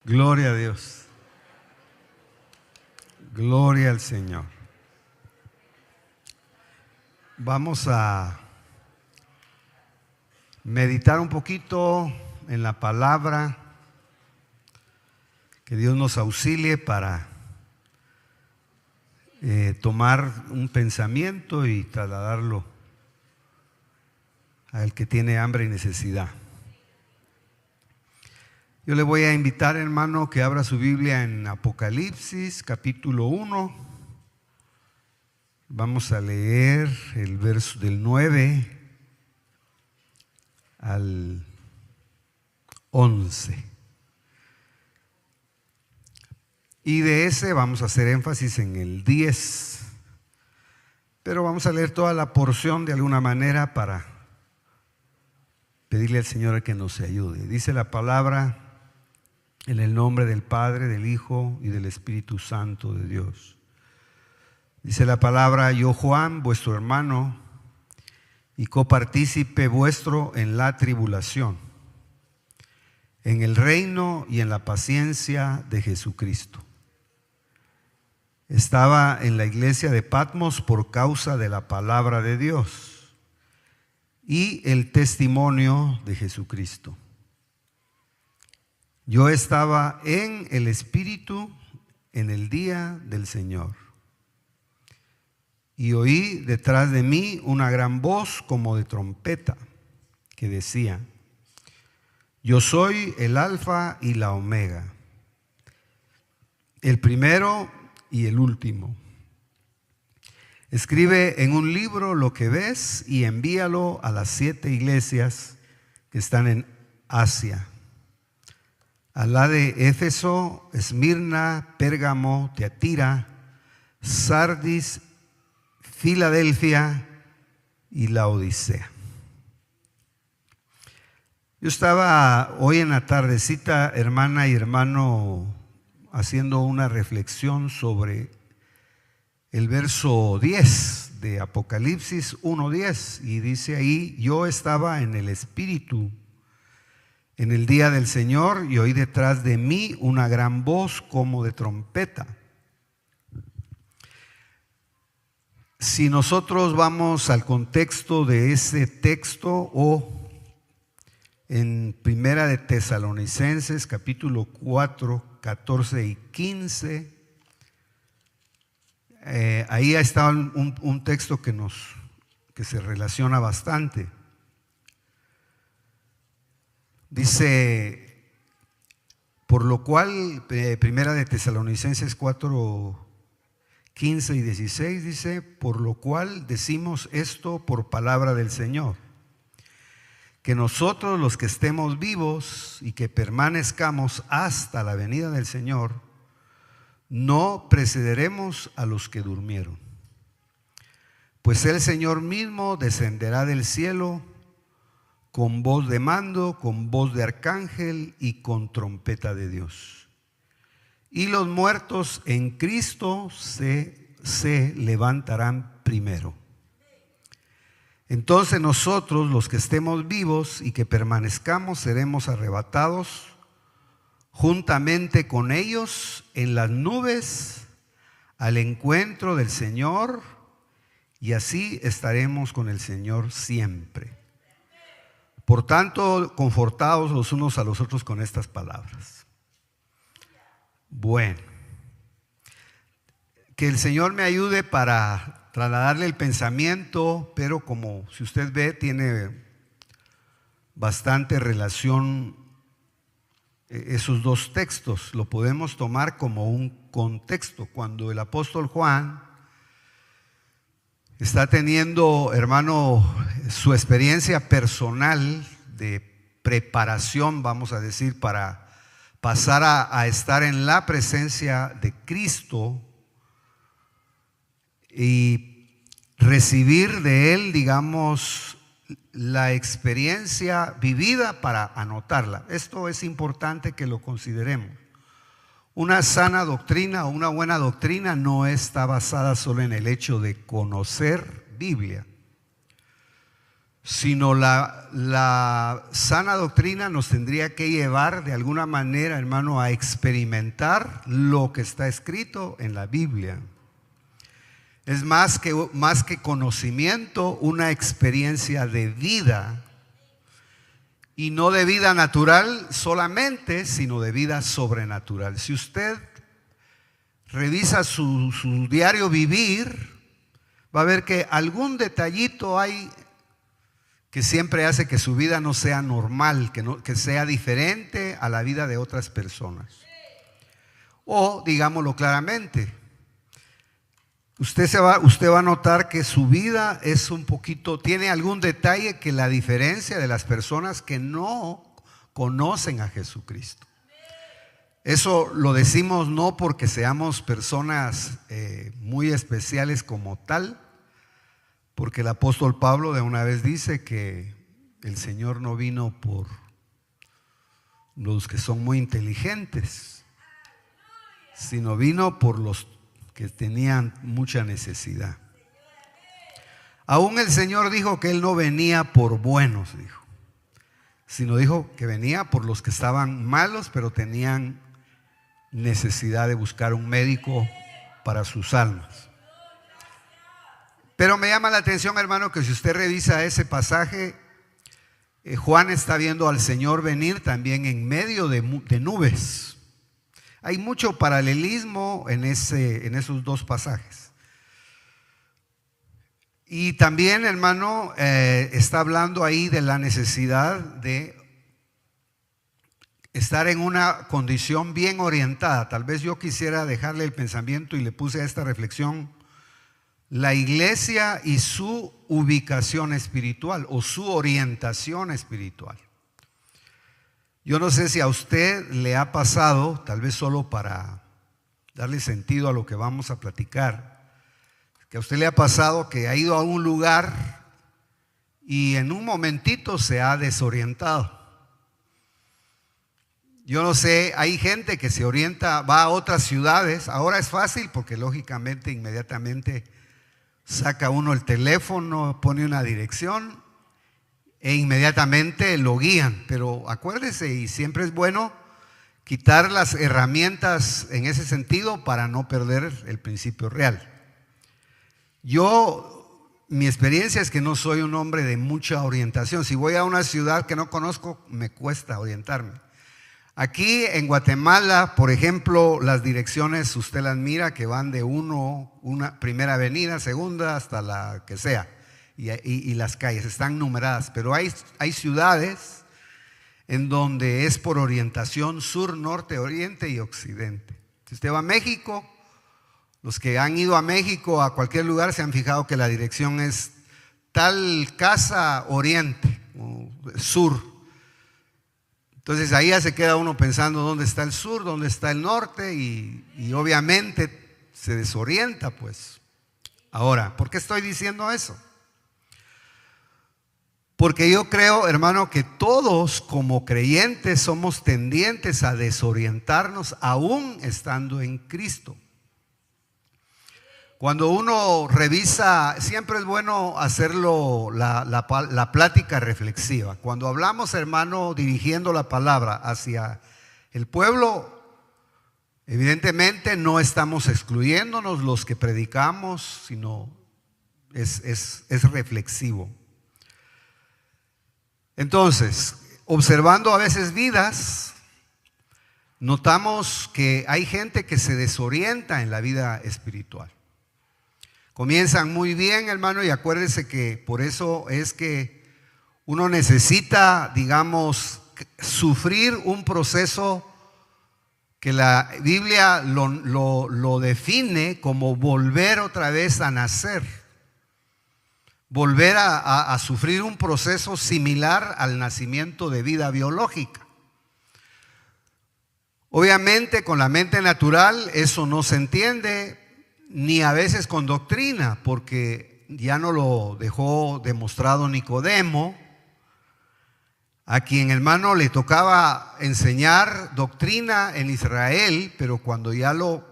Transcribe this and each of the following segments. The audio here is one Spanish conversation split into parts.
Gloria a Dios. Gloria al Señor. Vamos a meditar un poquito en la palabra. Que Dios nos auxilie para tomar un pensamiento y trasladarlo al que tiene hambre y necesidad. Yo le voy a invitar, hermano, que abra su Biblia en Apocalipsis, capítulo 1. Vamos a leer el verso del 9 al 11. Y de ese vamos a hacer énfasis en el 10. Pero vamos a leer toda la porción de alguna manera para pedirle al Señor que nos ayude. Dice la palabra: en el nombre del Padre, del Hijo y del Espíritu Santo de Dios. Dice la palabra: yo, Juan, vuestro hermano y copartícipe vuestro en la tribulación, en el reino y en la paciencia de Jesucristo. Estaba en la iglesia de Patmos por causa de la palabra de Dios y el testimonio de Jesucristo. Yo estaba en el Espíritu en el día del Señor, y oí detrás de mí una gran voz como de trompeta que decía: yo soy el Alfa y la Omega, el primero y el último. Escribe en un libro lo que ves y envíalo a las 7 iglesias que están en Asia: a la de Éfeso, Esmirna, Pérgamo, Tiatira, Sardis, Filadelfia y Laodicea. Yo estaba hoy en la tardecita, hermana y hermano, haciendo una reflexión sobre el verso 10 de Apocalipsis 1:10, y dice ahí: yo estaba en el Espíritu en el día del Señor y oí detrás de mí una gran voz como de trompeta. Si nosotros vamos al contexto de ese texto, o en Primera de Tesalonicenses capítulo 4, 14 y 15, ahí está un texto que se relaciona bastante. Dice, por lo cual, Primera de Tesalonicenses 4, 15 y 16, dice: por lo cual decimos esto por palabra del Señor, que nosotros los que estemos vivos y que permanezcamos hasta la venida del Señor, no precederemos a los que durmieron. Pues el Señor mismo descenderá del cielo con voz de mando, con voz de arcángel y con trompeta de Dios. Y los muertos en Cristo se levantarán primero. Entonces nosotros, los que estemos vivos y que permanezcamos, seremos arrebatados juntamente con ellos en las nubes al encuentro del Señor, y así estaremos con el Señor siempre. Por tanto, confortados los unos a los otros con estas palabras. Bueno, que el Señor me ayude para trasladarle el pensamiento, pero como si usted ve, tiene bastante relación esos dos textos. Lo podemos tomar como un contexto. Cuando el apóstol Juan está teniendo, hermano, su experiencia personal de preparación, vamos a decir, para pasar a estar en la presencia de Cristo y recibir de Él, digamos, la experiencia vivida para anotarla. Esto es importante que lo consideremos. Una sana doctrina o una buena doctrina no está basada solo en el hecho de conocer Biblia, sino la sana doctrina nos tendría que llevar de alguna manera, hermano, a experimentar lo que está escrito en la Biblia. Es más que conocimiento, una experiencia de vida, y no de vida natural solamente, sino de vida sobrenatural. Si usted revisa su diario vivir, va a ver que algún detallito hay que siempre hace que su vida no sea normal, que sea diferente a la vida de otras personas. O, digámoslo claramente, usted va a notar que su vida es un poquito, tiene algún detalle que la diferencia de las personas que no conocen a Jesucristo. Eso lo decimos no porque seamos personas muy especiales como tal, porque el apóstol Pablo de una vez dice que el Señor no vino por los que son muy inteligentes, sino vino por los que tenían mucha necesidad. Aún el Señor dijo que Él no venía por buenos, dijo, sino dijo que venía por los que estaban malos, pero tenían necesidad de buscar un médico para sus almas. Pero me llama la atención, hermano, que si usted revisa ese pasaje, Juan está viendo al Señor venir también en medio de nubes. Hay mucho paralelismo en esos dos pasajes. Y también, hermano, está hablando ahí de la necesidad de estar en una condición bien orientada. Tal vez yo quisiera dejarle el pensamiento y le puse a esta reflexión: la iglesia y su ubicación espiritual o su orientación espiritual. Yo no sé si a usted le ha pasado, tal vez solo para darle sentido a lo que vamos a platicar, que a usted le ha pasado que ha ido a un lugar y en un momentito se ha desorientado. Yo no sé, hay gente que se orienta, va a otras ciudades. Ahora es fácil porque lógicamente inmediatamente saca uno el teléfono, pone una dirección e inmediatamente lo guían. Pero acuérdese, y siempre es bueno quitar las herramientas en ese sentido para no perder el principio real. Mi experiencia es que no soy un hombre de mucha orientación. Si voy a una ciudad que no conozco, me cuesta orientarme. Aquí en Guatemala, por ejemplo, las direcciones usted las mira que van de una primera avenida, segunda, hasta la que sea, y las calles están numeradas. Pero hay ciudades en donde es por orientación sur, norte, oriente y occidente. Si usted va a México, los que han ido a México, a cualquier lugar, se han fijado que la dirección es tal casa oriente, o sur. Entonces ahí ya se queda uno pensando dónde está el sur, dónde está el norte, y obviamente se desorienta, pues. Ahora, ¿por qué estoy diciendo eso? Porque yo creo, hermano, que todos como creyentes somos tendientes a desorientarnos aún estando en Cristo. Cuando uno revisa, siempre es bueno hacerlo la plática reflexiva. Cuando hablamos, hermano, dirigiendo la palabra hacia el pueblo, evidentemente no estamos excluyéndonos los que predicamos, sino es reflexivo. Entonces, observando a veces vidas, notamos que hay gente que se desorienta en la vida espiritual. Comienzan muy bien, hermano, y acuérdese que por eso es que uno necesita, digamos, sufrir un proceso que la Biblia lo define como volver otra vez a nacer, volver a sufrir un proceso similar al nacimiento de vida biológica. Obviamente con la mente natural eso no se entiende, ni a veces con doctrina, porque ya no lo dejó demostrado Nicodemo, a quien, hermano, le tocaba enseñar doctrina en Israel, pero cuando ya lo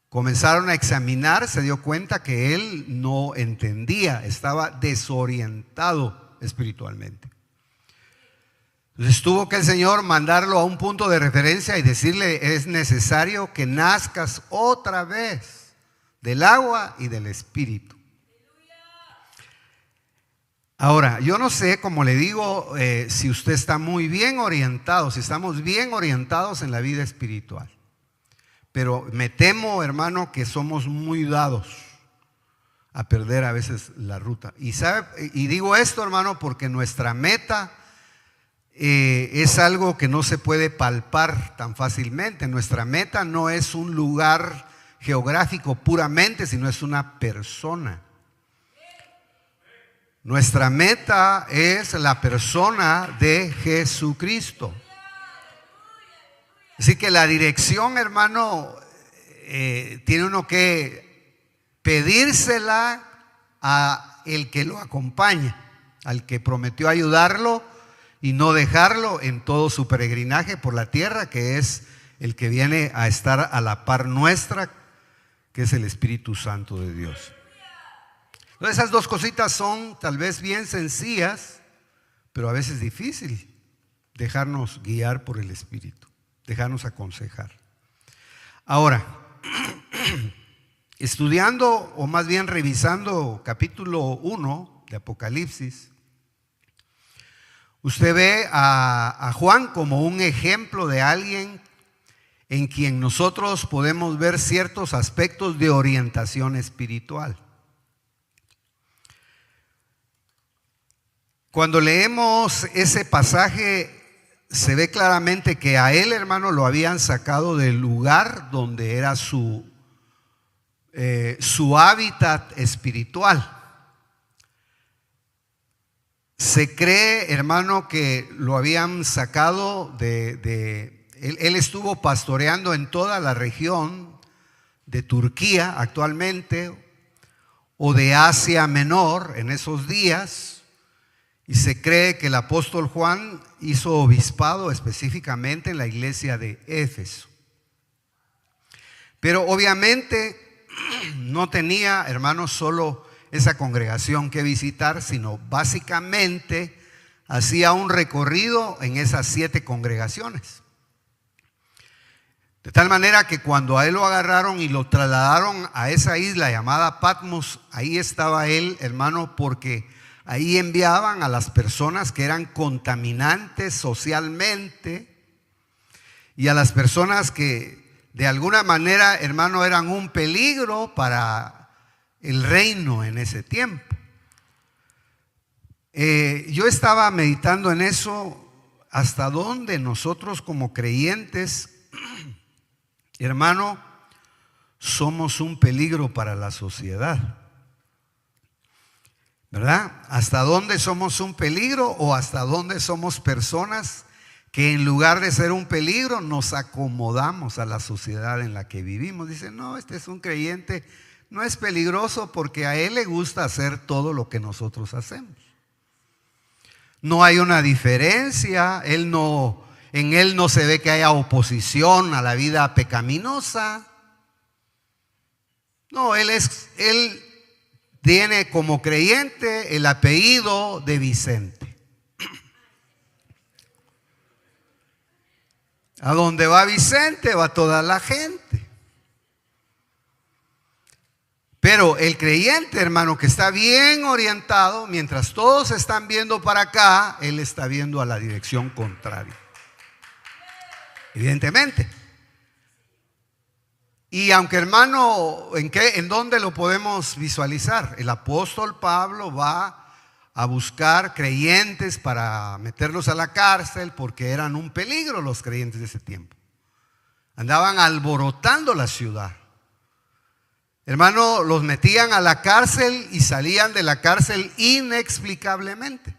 comenzaron a examinar se dio cuenta que él no entendía, estaba desorientado. espiritualmente. Entonces tuvo que el Señor mandarlo a un punto de referencia y decirle: es necesario que nazcas otra vez del agua y del Espíritu. Ahora, yo no sé, como le digo, si usted está muy bien orientado, si estamos bien orientados en la vida espiritual. Pero me temo, hermano, que somos muy dados a perder a veces la ruta. Y digo esto, hermano, porque nuestra meta es algo que no se puede palpar tan fácilmente. Nuestra meta no es un lugar geográfico puramente, sino es una persona. Nuestra meta es la persona de Jesucristo. Así que la dirección, hermano, tiene uno que pedírsela a el que lo acompaña, al que prometió ayudarlo y no dejarlo en todo su peregrinaje por la tierra, que es el que viene a estar a la par nuestra, que es el Espíritu Santo de Dios. Entonces, esas dos cositas son tal vez bien sencillas, pero a veces difícil dejarnos guiar por el Espíritu, dejarnos aconsejar. Ahora, estudiando o más bien revisando capítulo 1 de Apocalipsis, usted ve a Juan como un ejemplo de alguien en quien nosotros podemos ver ciertos aspectos de orientación espiritual. Cuando leemos ese pasaje, se ve claramente que a él, hermano, lo habían sacado del lugar donde era su hábitat espiritual. Se cree, hermano, que lo habían sacado él estuvo pastoreando en toda la región de Turquía actualmente, o de Asia Menor en esos días. Y se cree que el apóstol Juan hizo obispado específicamente en la iglesia de Éfeso. Pero obviamente no tenía, hermanos, solo esa congregación que visitar, sino básicamente hacía un recorrido en esas 7 congregaciones. De tal manera que cuando a él lo agarraron y lo trasladaron a esa isla llamada Patmos, ahí estaba él, hermano, porque ahí enviaban a las personas que eran contaminantes socialmente y a las personas que de alguna manera, hermano, eran un peligro para el reino en ese tiempo. Yo estaba meditando en eso, hasta dónde nosotros como creyentes, hermano, somos un peligro para la sociedad. ¿Verdad? ¿Hasta dónde somos un peligro o hasta dónde somos personas que en lugar de ser un peligro nos acomodamos a la sociedad en la que vivimos? Dicen: no, este es un creyente, no es peligroso porque a él le gusta hacer todo lo que nosotros hacemos. No hay una diferencia, en él no se ve que haya oposición a la vida pecaminosa. No, él tiene como creyente el apellido de Vicente. A donde va Vicente va toda la gente. Pero el creyente, hermano, que está bien orientado, mientras todos están viendo para acá, él está viendo a la dirección contraria. Evidentemente. Y aunque, hermano, ¿en dónde lo podemos visualizar? El apóstol Pablo va a buscar creyentes para meterlos a la cárcel porque eran un peligro los creyentes de ese tiempo. Andaban alborotando la ciudad. Hermano, los metían a la cárcel y salían de la cárcel inexplicablemente.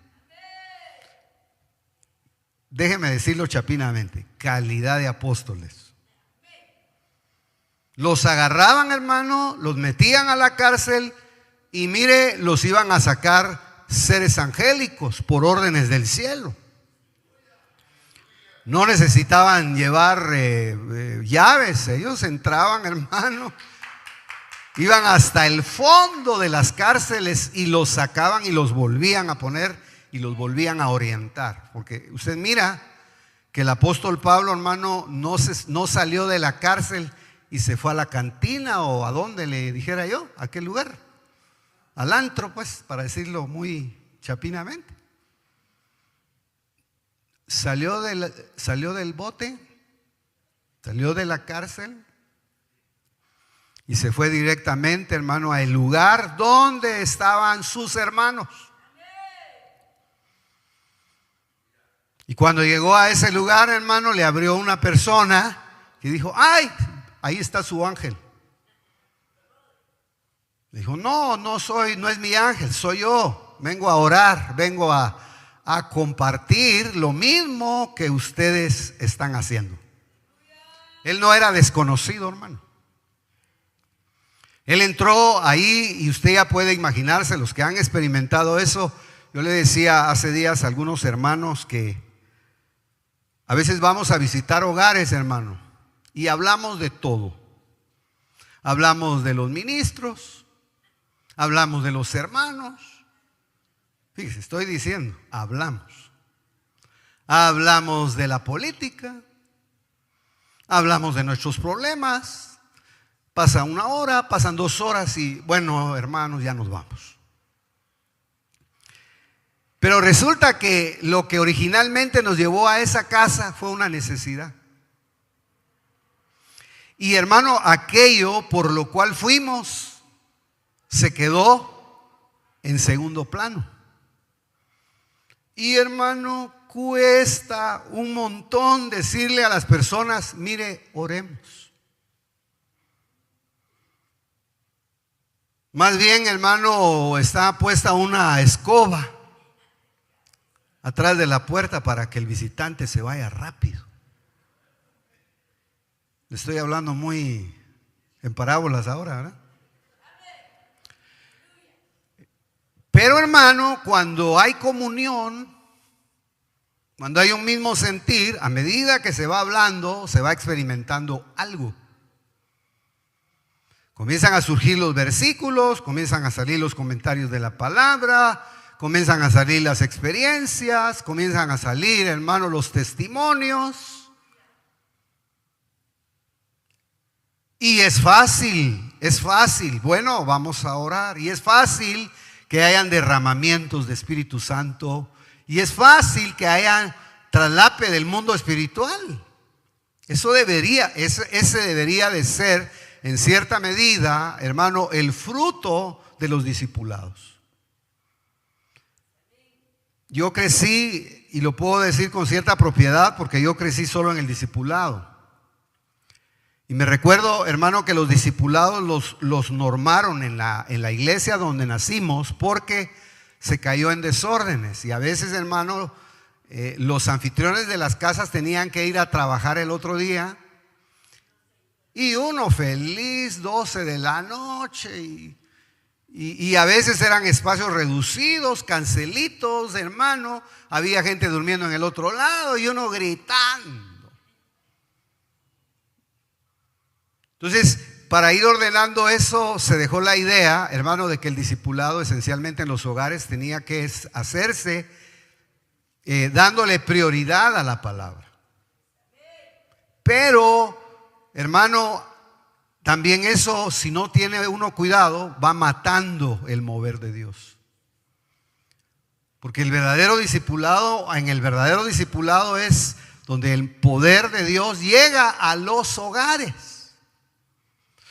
Déjeme decirlo chapinamente: calidad de apóstoles. Los agarraban, hermano, los metían a la cárcel y mire, los iban a sacar seres angélicos por órdenes del cielo. No necesitaban llevar llaves, ellos entraban, hermano, iban hasta el fondo de las cárceles y los sacaban y los volvían a poner y los volvían a orientar. Porque usted mira que el apóstol Pablo, hermano, no salió de la cárcel y se fue a la cantina o a donde le dijera yo, a qué lugar, al antro, pues, para decirlo muy chapinamente. Salió del bote, salió de la cárcel y se fue directamente, hermano, al lugar donde estaban sus hermanos. Y cuando llegó a ese lugar, hermano, le abrió una persona que dijo: ¡ay! Ahí está su ángel. Dijo: no es mi ángel, soy yo. Vengo a orar, vengo a compartir lo mismo que ustedes están haciendo. Él no era desconocido, hermano. Él entró ahí y usted ya puede imaginarse, los que han experimentado eso. Yo le decía hace días a algunos hermanos que a veces vamos a visitar hogares, hermano, y hablamos de todo. Hablamos de los ministros, hablamos de los hermanos. Fíjese, estoy diciendo, hablamos de la política, hablamos de nuestros problemas. Pasa una hora, pasan 2 horas y bueno, hermanos, ya nos vamos. Pero resulta que lo que originalmente nos llevó a esa casa fue una necesidad. Y hermano, aquello por lo cual fuimos se quedó en segundo plano. Y hermano, cuesta un montón decirle a las personas: mire, oremos. Más bien, hermano, está puesta una escoba atrás de la puerta para que el visitante se vaya rápido. Le estoy hablando muy en parábolas ahora, ¿verdad? Pero hermano, cuando hay comunión, cuando hay un mismo sentir, a medida que se va hablando, se va experimentando algo. Comienzan a surgir los versículos, comienzan a salir los comentarios de la palabra, comienzan a salir las experiencias, comienzan a salir, hermano, los testimonios. Y es fácil. Bueno, vamos a orar. Y es fácil que hayan derramamientos de Espíritu Santo. Y es fácil que hayan traslape del mundo espiritual. Ese debería de ser, en cierta medida, hermano, el fruto de los discipulados. Yo crecí, y lo puedo decir con cierta propiedad, porque yo crecí solo en el discipulado. Y me recuerdo, hermano, que los discipulados los normaron en la iglesia donde nacimos, porque se cayó en desórdenes. Y a veces, hermano, los anfitriones de las casas tenían que ir a trabajar el otro día. Y uno feliz, 12 de la noche. Y a veces eran espacios reducidos, cancelitos, hermano. Había gente durmiendo en el otro lado y uno gritando. Entonces, para ir ordenando eso, se dejó la idea, hermano, de que el discipulado esencialmente en los hogares tenía que hacerse dándole prioridad a la palabra. Pero, hermano, también eso, si no tiene uno cuidado, va matando el mover de Dios. Porque en el verdadero discipulado es donde el poder de Dios llega a los hogares.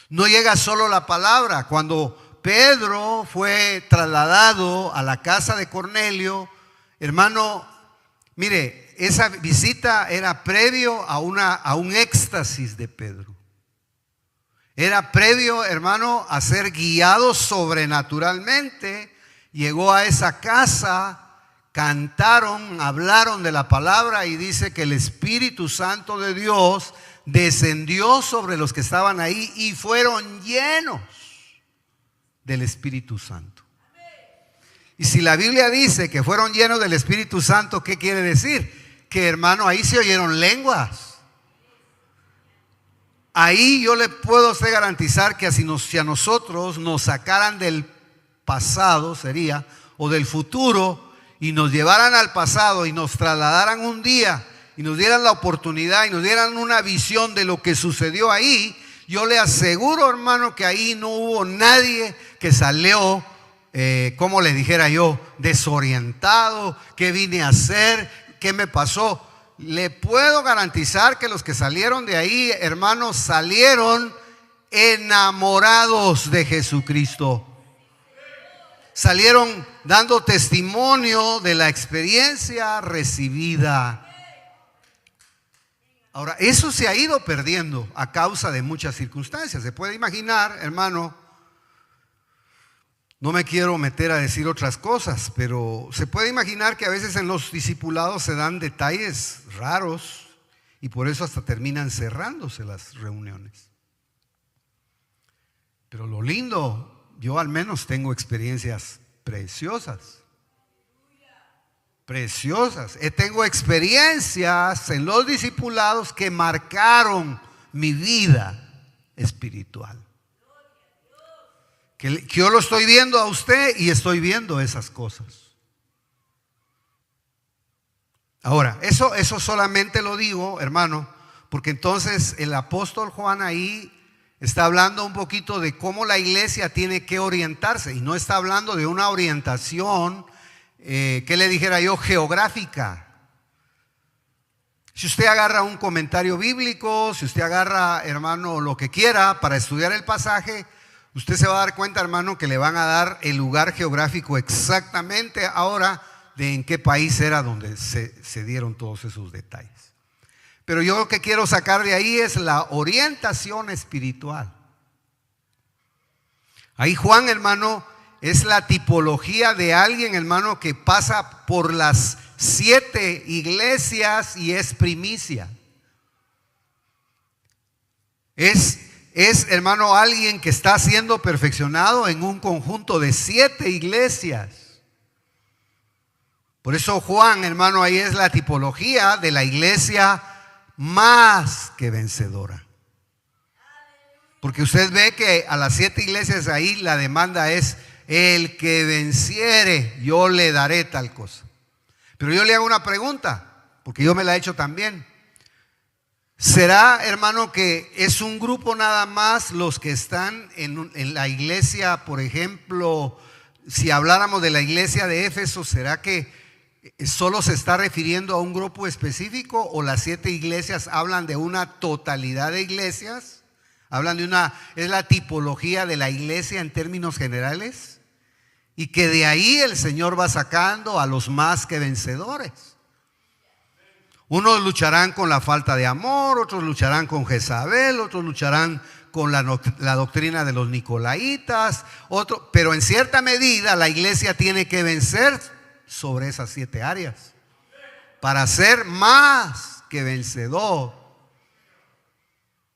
No llega solo la palabra. Cuando Pedro fue trasladado a la casa de Cornelio, hermano, mire, esa visita era previo a un éxtasis de Pedro. Era previo, hermano, a ser guiado sobrenaturalmente. Llegó a esa casa, cantaron, hablaron de la palabra y dice que el Espíritu Santo de Dios descendió sobre los que estaban ahí y fueron llenos del Espíritu Santo. Y si la Biblia dice que fueron llenos del Espíritu Santo, ¿qué quiere decir? Que, hermano, ahí se oyeron lenguas. Ahí yo le puedo garantizar que si a nosotros nos sacaran del pasado, sería, o del futuro, y nos llevaran al pasado y nos trasladaran un día y nos dieran la oportunidad y nos dieran una visión de lo que sucedió ahí, yo le aseguro, hermano, que ahí no hubo nadie que salió, como le dijera yo, desorientado. ¿Qué vine a hacer? ¿Qué me pasó? Le puedo garantizar que los que salieron de ahí, hermanos, salieron enamorados de Jesucristo. Salieron dando testimonio de la experiencia recibida. Ahora, eso se ha ido perdiendo a causa de muchas circunstancias. Se puede imaginar, hermano, no me quiero meter a decir otras cosas, pero se puede imaginar que a veces en los discipulados se dan detalles raros y por eso hasta terminan cerrándose las reuniones. Pero lo lindo, yo al menos tengo experiencias preciosas. Preciosas. Tengo experiencias en los discipulados que marcaron mi vida espiritual. Que yo lo estoy viendo a usted y estoy viendo esas cosas. Ahora, eso solamente lo digo, hermano, porque entonces el apóstol Juan ahí está hablando un poquito de cómo la iglesia tiene que orientarse, y no está hablando de una orientación, ¿qué le dijera yo? Geográfica. Si usted agarra un comentario bíblico, si usted agarra, hermano, lo que quiera para estudiar el pasaje, usted se va a dar cuenta, hermano, que le van a dar el lugar geográfico exactamente ahora de en qué país era donde se dieron todos esos detalles. Pero yo lo que quiero sacar de ahí es la orientación espiritual. Ahí Juan, hermano, es la tipología de alguien, hermano, que pasa por las 7 iglesias y es primicia. Es, hermano, alguien que está siendo perfeccionado en un conjunto de 7 iglesias. Por eso Juan, hermano, ahí es la tipología de la iglesia más que vencedora. Porque usted ve que a las 7 iglesias ahí la demanda es: el que venciere, yo le daré tal cosa. Pero yo le hago una pregunta, porque yo me la he hecho también. ¿Será, hermano, que es un grupo nada más los que están en la iglesia? Por ejemplo, si habláramos de la iglesia de Éfeso, ¿será que solo se está refiriendo a un grupo específico, o las 7 iglesias hablan de una totalidad de iglesias? Hablan de es la tipología de la iglesia en términos generales, y que de ahí el Señor va sacando a los más que vencedores. Unos lucharán con la falta de amor, otros lucharán con Jezabel, otros lucharán con la doctrina de los nicolaitas, pero en cierta medida la iglesia tiene que vencer sobre esas 7 áreas para ser más que vencedor.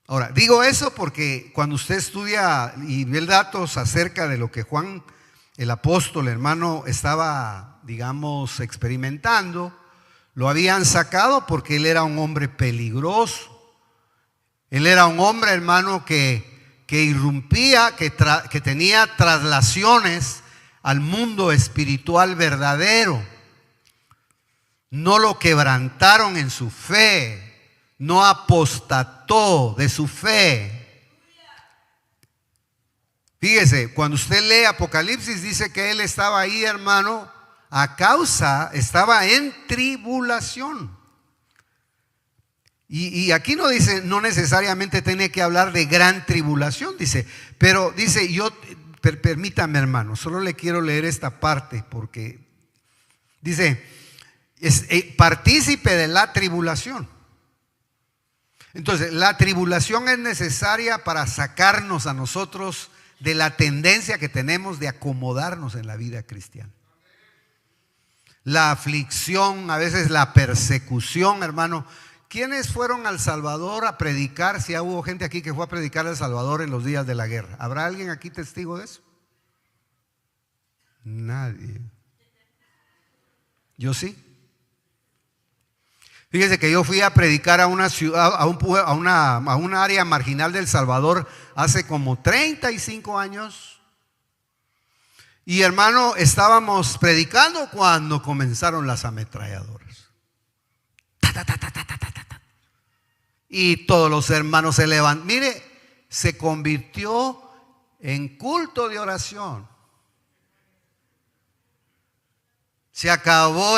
Ahora, digo eso porque cuando usted estudia y ve datos acerca de lo que Juan el apóstol, hermano, estaba, digamos, experimentando, lo habían sacado porque él era un hombre peligroso. Él era un hombre, hermano, que irrumpía, que tenía traslaciones al mundo espiritual verdadero. No lo quebrantaron en su fe, no apostató de su fe. Fíjese, cuando usted lee Apocalipsis, dice que él estaba ahí, hermano, estaba en tribulación. Y aquí no dice, no necesariamente tiene que hablar de gran tribulación, dice, pero dice, permítame, hermano, solo le quiero leer esta parte porque dice, es partícipe de la tribulación. Entonces, la tribulación es necesaria para sacarnos a nosotros de la tendencia que tenemos de acomodarnos en la vida cristiana. La aflicción, a veces la persecución, hermano. ¿Quiénes fueron al Salvador a predicar? Si hubo gente aquí que fue a predicar al Salvador en los días de la guerra. ¿Habrá alguien aquí testigo de eso? Nadie. Yo sí. Fíjese que yo fui a predicar a una ciudad, a una área marginal del Salvador hace como 35 años. Y hermano, estábamos predicando cuando comenzaron las ametralladoras. Ta, ta, ta, ta, ta, ta, ta, ta. Y todos los hermanos se levantan. Mire, se convirtió en culto de oración. Se acabó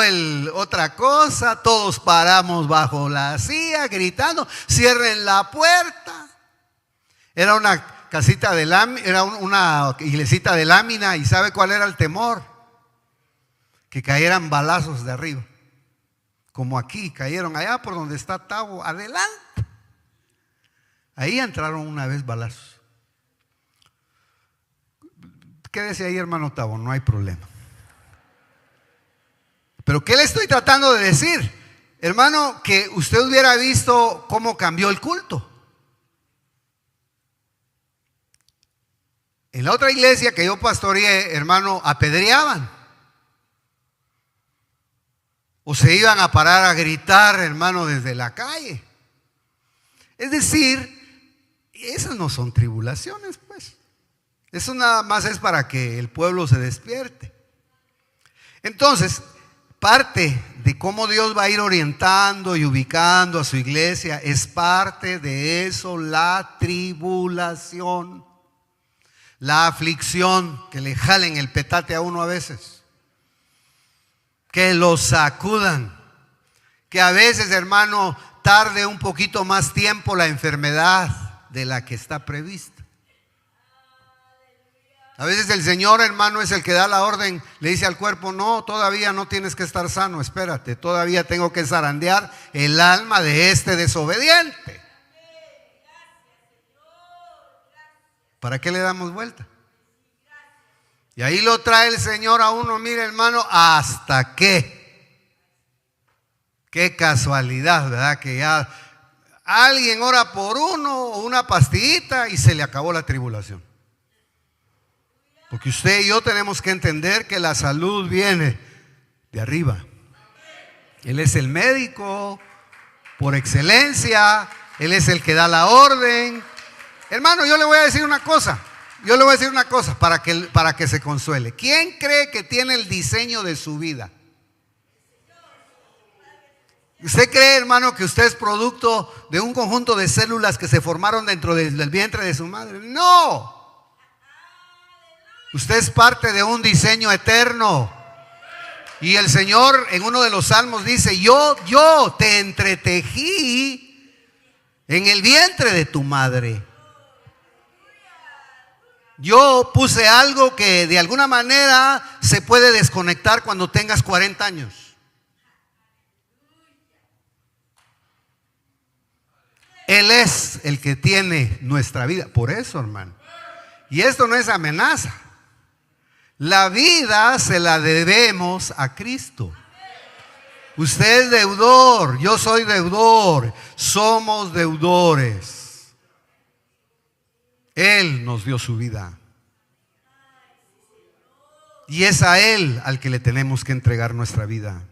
otra cosa, todos paramos bajo la silla gritando, cierren la puerta. Era una casita de lámina, era una iglesita de lámina, y ¿sabe cuál era el temor? Que cayeran balazos de arriba, como aquí cayeron allá por donde está Tabo, adelante. Ahí entraron una vez balazos. Quédese ahí, hermano Tabo, no hay problema. Pero ¿qué le estoy tratando de decir? Hermano, que usted hubiera visto cómo cambió el culto. En la otra iglesia que yo pastoreé, hermano, apedreaban. O se iban a parar a gritar, hermano, desde la calle. Es decir, esas no son tribulaciones, pues. Eso nada más es para que el pueblo se despierte. Entonces, parte de cómo Dios va a ir orientando y ubicando a su iglesia, es parte de eso la tribulación, la aflicción, que le jalen el petate a uno a veces, que lo sacudan, que a veces, hermano, tarde un poquito más tiempo la enfermedad de la que está prevista. A veces el Señor, hermano, es el que da la orden, le dice al cuerpo: no, todavía no tienes que estar sano, espérate, todavía tengo que zarandear el alma de este desobediente. ¿Para qué le damos vuelta? Y ahí lo trae el Señor a uno, mire, hermano, hasta que, qué casualidad, ¿verdad? Que ya alguien ora por uno o una pastillita y se le acabó la tribulación. Porque usted y yo tenemos que entender que la salud viene de arriba. Él es el médico por excelencia, Él es el que da la orden. Hermano, yo le voy a decir una cosa, para que se consuele. ¿Quién cree que tiene el diseño de su vida? ¿Usted cree, hermano, que usted es producto de un conjunto de células que se formaron dentro del vientre de su madre? No. Usted es parte de un diseño eterno. Y el Señor en uno de los salmos dice: yo te entretejí en el vientre de tu madre. Yo puse algo que de alguna manera se puede desconectar cuando tengas 40 años. Él es el que tiene nuestra vida. Por eso, hermano. Y esto no es amenaza. La vida se la debemos a Cristo. Usted es deudor, yo soy deudor, somos deudores. Él nos dio su vida. Y es a Él al que le tenemos que entregar nuestra vida.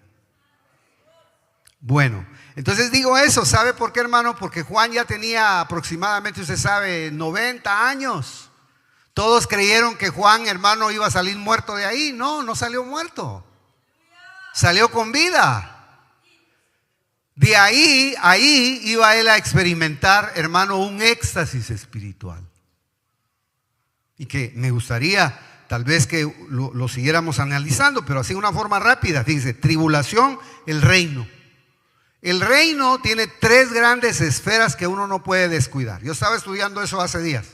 Bueno, entonces digo eso, ¿sabe por qué, hermano? Porque Juan ya tenía aproximadamente, usted sabe, 90 años. Todos creyeron que Juan, hermano, iba a salir muerto de ahí. No, no salió muerto. Salió con vida. De ahí iba él a experimentar, hermano, un éxtasis espiritual. Y que me gustaría tal vez que lo siguiéramos analizando, pero así de una forma rápida. Fíjense, tribulación, el reino. El reino tiene 3 grandes esferas que uno no puede descuidar. Yo estaba estudiando eso hace días.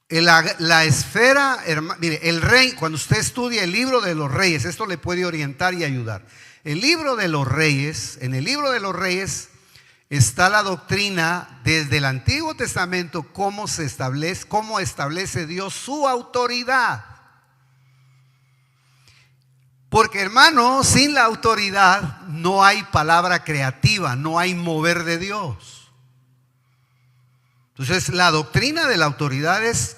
La esfera, mire, el rey, cuando usted estudia el libro de los reyes, esto le puede orientar y ayudar. El libro de los reyes, en el libro de los reyes está la doctrina desde el Antiguo Testamento, cómo establece Dios su autoridad. Porque, hermano, sin la autoridad no hay palabra creativa, no hay mover de Dios. Entonces, la doctrina de la autoridad es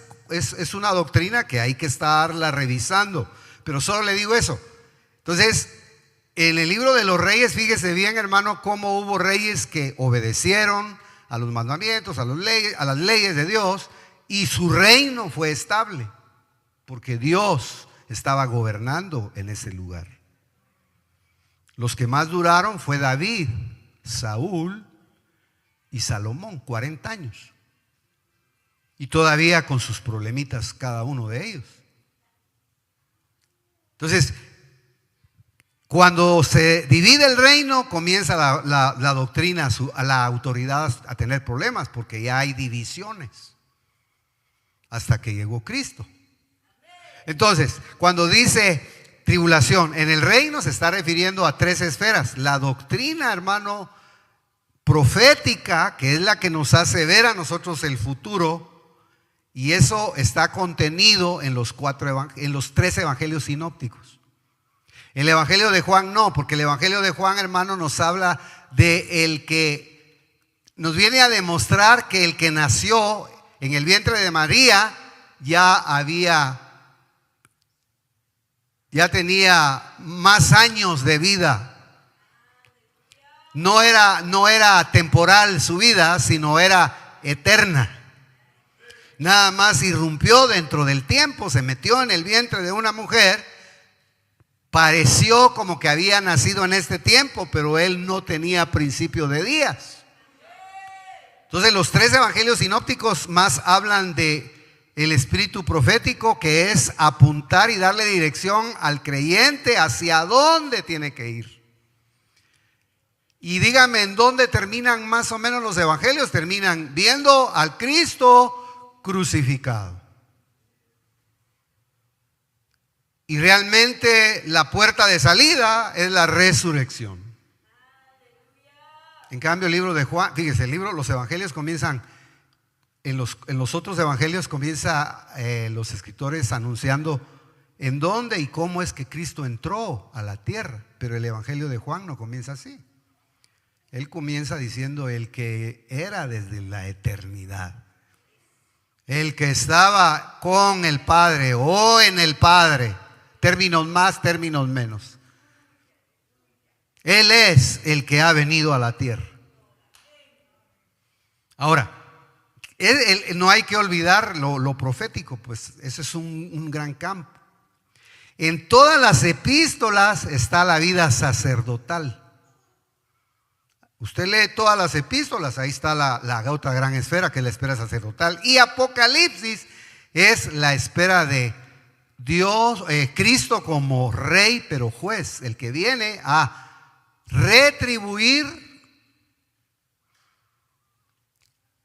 una doctrina que hay que estarla revisando. Pero solo le digo eso. Entonces, en el libro de los reyes, fíjese bien, hermano, cómo hubo reyes que obedecieron a los mandamientos, a las leyes de Dios, y su reino fue estable. porque Dios estaba gobernando en ese lugar. Los que más duraron fue David, Saúl y Salomón, 40 años. Y todavía con sus problemitas cada uno de ellos. Entonces, cuando se divide el reino, comienza la doctrina, la autoridad a tener problemas, porque ya hay divisiones, hasta que llegó Cristo. Entonces, cuando dice tribulación, en el reino se está refiriendo a 3 esferas. La doctrina, hermano, profética, que es la que nos hace ver a nosotros el futuro, y eso está contenido en los 3 evangelios sinópticos. El evangelio de Juan no, porque el evangelio de Juan, hermano, nos habla de el que nos viene a demostrar que el que nació en el vientre de María ya tenía más años de vida. No era temporal su vida, sino era eterna. Nada más irrumpió dentro del tiempo, se metió en el vientre de una mujer, pareció como que había nacido en este tiempo, pero él no tenía principio de días. Entonces los 3 evangelios sinópticos más hablan de el espíritu profético, que es apuntar y darle dirección al creyente hacia dónde tiene que ir. Y dígame en dónde terminan más o menos los evangelios. Terminan viendo al Cristo crucificado. Y realmente la puerta de salida es la resurrección. En cambio el libro de Juan, fíjese, los evangelios comienzan, en los otros evangelios comienza los escritores anunciando en dónde y cómo es que Cristo entró a la tierra. Pero el evangelio de Juan no comienza así. Él comienza diciendo el que era desde la eternidad, el que estaba con el Padre o en el Padre, términos más, términos menos. Él es el que ha venido a la tierra. Ahora, no hay que olvidar lo profético, pues ese es un gran campo. En todas las epístolas está la vida sacerdotal. Usted lee todas las epístolas, ahí está la otra gran esfera, que es la esfera sacerdotal. Y Apocalipsis es la esfera de Dios, Cristo como rey pero juez, el que viene a retribuir.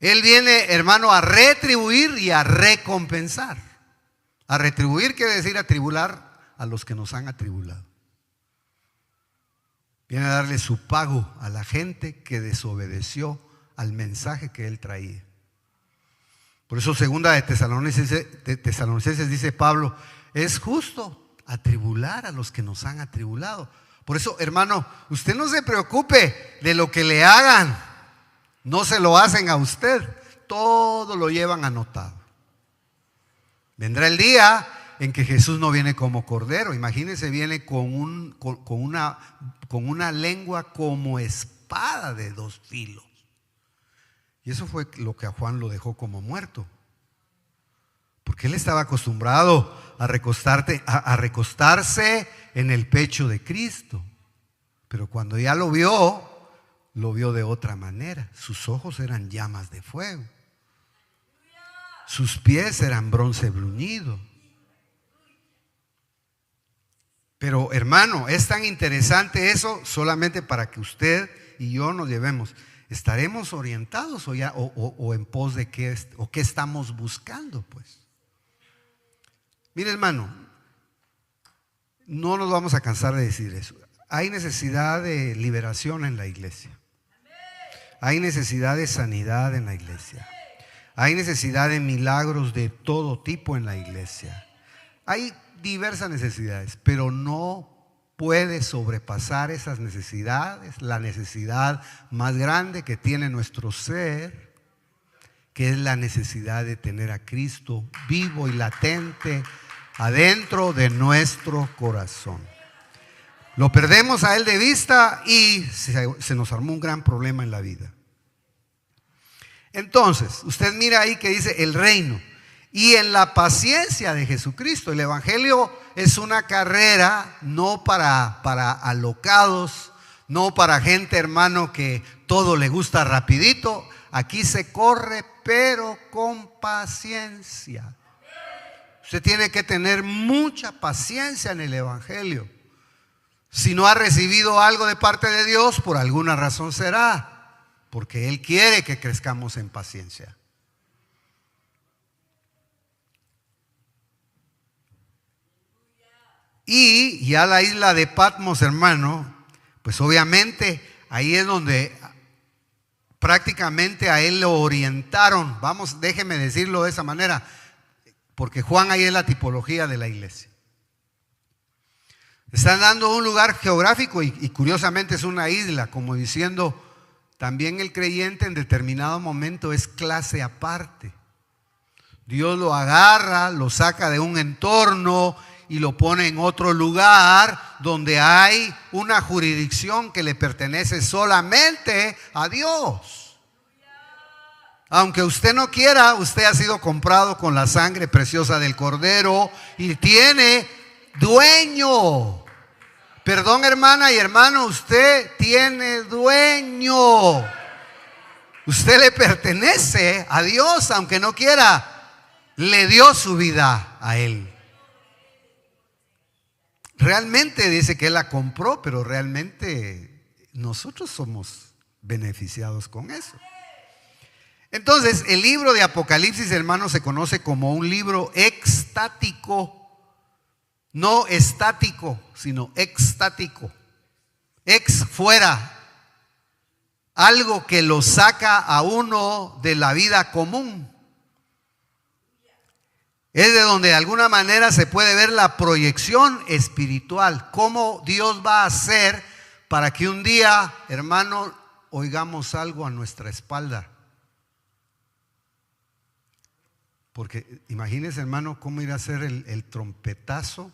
Él viene, hermano, a retribuir y a recompensar. A retribuir quiere decir atribular a los que nos han atribulado. Viene a darle su pago a la gente que desobedeció al mensaje que él traía. Por eso segunda de Tesalonicenses dice Pablo, es justo atribular a los que nos han atribulado. Por eso, hermano, usted no se preocupe de lo que le hagan. No se lo hacen a usted, todo lo llevan anotado. Vendrá el día en que Jesús no viene como cordero. Imagínense, viene con una lengua como espada de 2 filos. Y eso fue lo que a Juan lo dejó como muerto. Porque él estaba acostumbrado a recostarse en el pecho de Cristo. Pero cuando ya lo vio de otra manera. Sus ojos eran llamas de fuego. Sus pies eran bronce bruñido. Pero hermano, es tan interesante eso solamente para que usted y yo nos llevemos. ¿Estaremos orientados o en pos de qué estamos buscando? Pues mire, hermano, no nos vamos a cansar de decir eso. Hay necesidad de liberación en la iglesia. Hay necesidad de sanidad en la iglesia. Hay necesidad de milagros de todo tipo en la iglesia. Hay diversas necesidades, pero no puede sobrepasar esas necesidades, la necesidad más grande que tiene nuestro ser, que es la necesidad de tener a Cristo vivo y latente adentro de nuestro corazón. Lo perdemos a Él de vista y se nos armó un gran problema en la vida. Entonces, usted mira ahí que dice el reino. y en la paciencia de Jesucristo. El Evangelio es una carrera no para alocados, no para gente, hermano, que todo le gusta rapidito. Aquí se corre, pero con paciencia. Usted tiene que tener mucha paciencia en el Evangelio. Si no ha recibido algo de parte de Dios, por alguna razón será, porque Él quiere que crezcamos en paciencia. Y ya la isla de Patmos, hermano, pues obviamente ahí es donde prácticamente a él lo orientaron. Vamos, déjeme decirlo de esa manera, porque Juan ahí es la tipología de la iglesia. Están dando un lugar geográfico y curiosamente es una isla, como diciendo, también el creyente en determinado momento es clase aparte. Dios lo agarra, lo saca de un entorno y lo pone en otro lugar donde hay una jurisdicción que le pertenece solamente a Dios. Aunque usted no quiera, usted ha sido comprado con la sangre preciosa del Cordero y tiene dueño. Perdón, hermana y hermano, usted tiene dueño. Usted le pertenece a Dios, aunque no quiera, le dio su vida a Él. Realmente dice que Él la compró, pero realmente nosotros somos beneficiados con eso. Entonces, el libro de Apocalipsis, hermano, se conoce como un libro extático. No estático, sino extático. Ex, fuera. Algo que lo saca a uno de la vida común. Es de donde de alguna manera se puede ver la proyección espiritual. Cómo Dios va a hacer para que un día, hermano, oigamos algo a nuestra espalda. Porque imagínese, hermano, cómo irá a ser el trompetazo.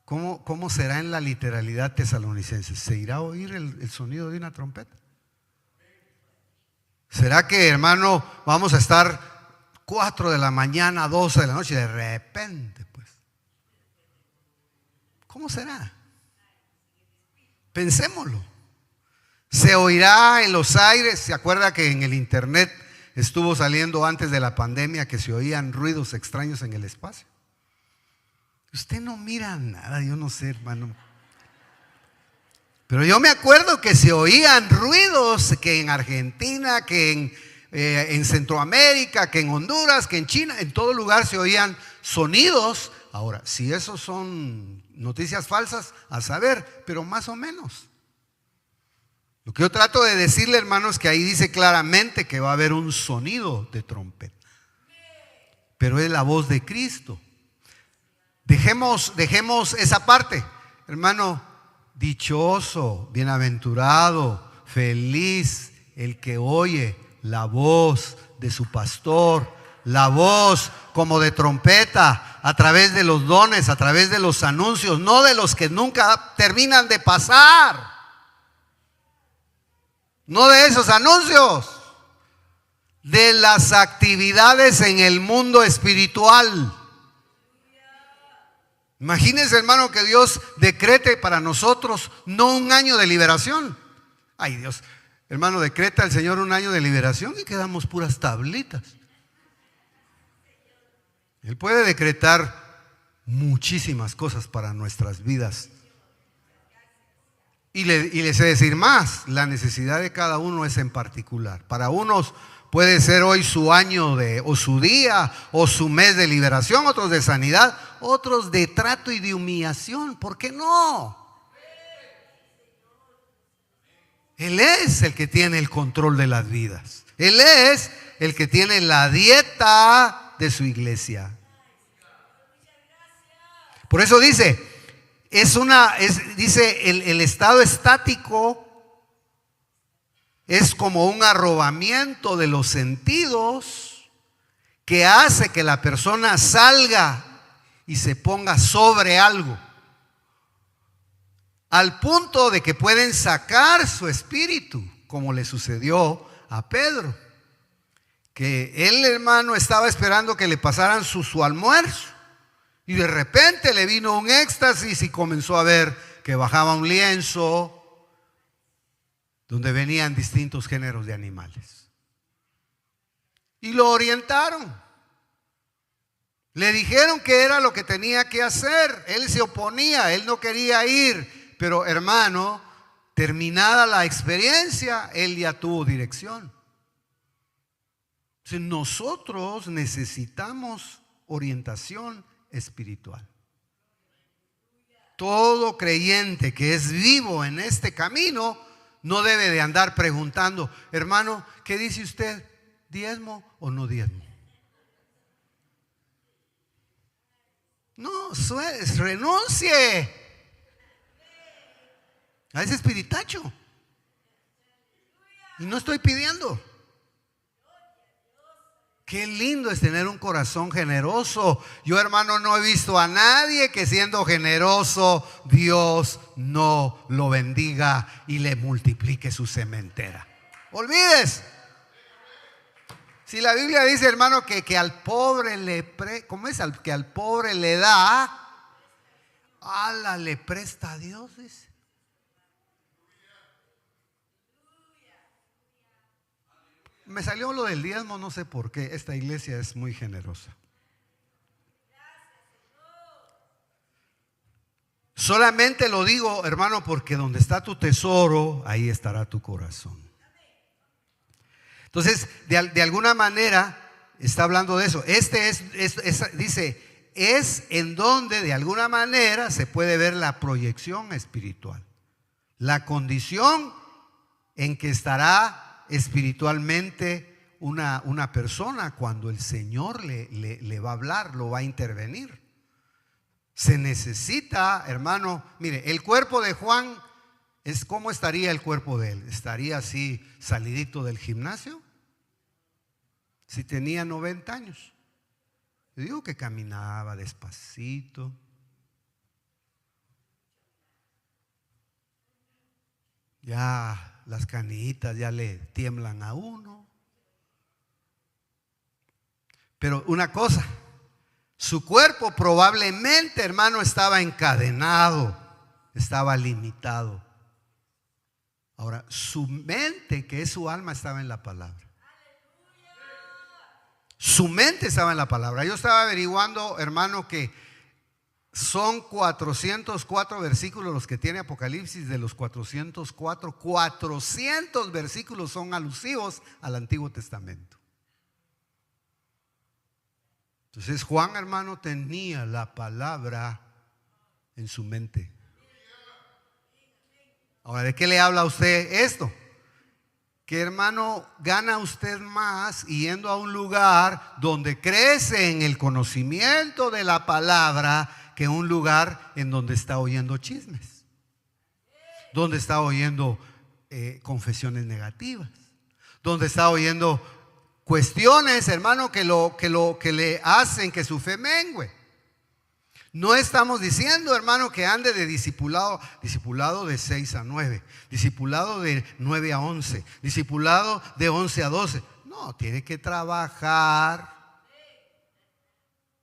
¿Cómo será en la literalidad tesalonicense? ¿Se irá a oír el sonido de una trompeta? ¿Será que, hermano, vamos a estar 4 de la mañana, 12 de la noche, de repente, pues? ¿Cómo será? Pensémoslo. Se oirá en los aires. ¿Se acuerda que en el internet estuvo saliendo antes de la pandemia que se oían ruidos extraños en el espacio? Usted no mira nada, yo no sé, hermano. Pero yo me acuerdo que se oían ruidos que en Argentina, que en Centroamérica, que en Honduras, que en China, en todo lugar se oían sonidos. Ahora, si esos son noticias falsas, a saber, pero más o menos. Lo que yo trato de decirle, hermanos, que ahí dice claramente que va a haber un sonido de trompeta, pero es la voz de Cristo. Dejemos esa parte, hermano. Dichoso, bienaventurado, feliz el que oye la voz de su pastor, la voz como de trompeta, a través de los dones, a través de los anuncios, no de los que nunca terminan de pasar, no de esos anuncios, de las actividades en el mundo espiritual. Imagínense, hermano, que Dios decrete para nosotros no un año de liberación. Ay, Dios, hermano, decreta el Señor un año de liberación y quedamos puras tablitas. Él puede decretar muchísimas cosas para nuestras vidas. Y les sé decir más, la necesidad de cada uno es en particular. Para unos puede ser hoy su año o su día o su mes de liberación, otros de sanidad, otros de trato y de humillación. ¿Por qué no? Él es el que tiene el control de las vidas. Él es el que tiene la dieta de su iglesia. Por eso dice, dice el estado estático es como un arrobamiento de los sentidos que hace que la persona salga y se ponga sobre algo, al punto de que pueden sacar su espíritu, como le sucedió a Pedro, que el hermano estaba esperando que le pasaran su almuerzo y de repente le vino un éxtasis y comenzó a ver que bajaba un lienzo donde venían distintos géneros de animales. Y lo orientaron. Le dijeron que era lo que tenía que hacer. Él se oponía, él no quería ir. Pero hermano, terminada la experiencia, él ya tuvo dirección. Entonces, nosotros necesitamos orientación espiritual. Todo creyente que es vivo en este camino no debe de andar preguntando, hermano, ¿qué dice usted? ¿Diezmo o no diezmo? No, renuncie a ese espiritacho. Y no estoy pidiendo. Qué lindo es tener un corazón generoso. Yo, hermano, no he visto a nadie que siendo generoso Dios no lo bendiga y le multiplique su sementera. Olvides. Si la Biblia dice, hermano, que al pobre ¿cómo es? Que al pobre le da, le presta a Dios, dice. Me salió lo del diezmo, no sé por qué. Esta iglesia es muy generosa. Solamente lo digo, hermano, porque donde está tu tesoro, ahí estará tu corazón. Entonces, de alguna manera, está hablando de eso. Dice, es en donde de alguna manera se puede ver la proyección espiritual. La condición en que estará espiritualmente una persona cuando el Señor le va a hablar, lo va a intervenir. Se necesita, hermano, mire, el cuerpo de Juan es ¿cómo estaría el cuerpo de él? ¿Estaría así salidito del gimnasio? Si tenía 90 años. Yo digo que caminaba despacito. Ya las canitas ya le tiemblan a uno. Pero una cosa, su cuerpo probablemente, hermano, estaba encadenado, estaba limitado. Ahora, su mente, que es su alma, estaba en la palabra. Su mente estaba en la palabra. Yo estaba averiguando, hermano, que son 404 versículos los que tiene Apocalipsis. De los 404, 400 versículos son alusivos al Antiguo Testamento. Entonces Juan, hermano, tenía la palabra en su mente. Ahora, ¿de qué le habla a usted esto? Que, hermano, gana usted más yendo a un lugar donde crece en el conocimiento de la palabra que un lugar en donde está oyendo chismes, donde está oyendo confesiones negativas, donde está oyendo cuestiones, hermano, que le hacen que su fe mengue. No estamos diciendo, hermano, que ande de discipulado de 6 a 9, discipulado de 9 a 11, discipulado de 11 a 12. No, tiene que trabajar.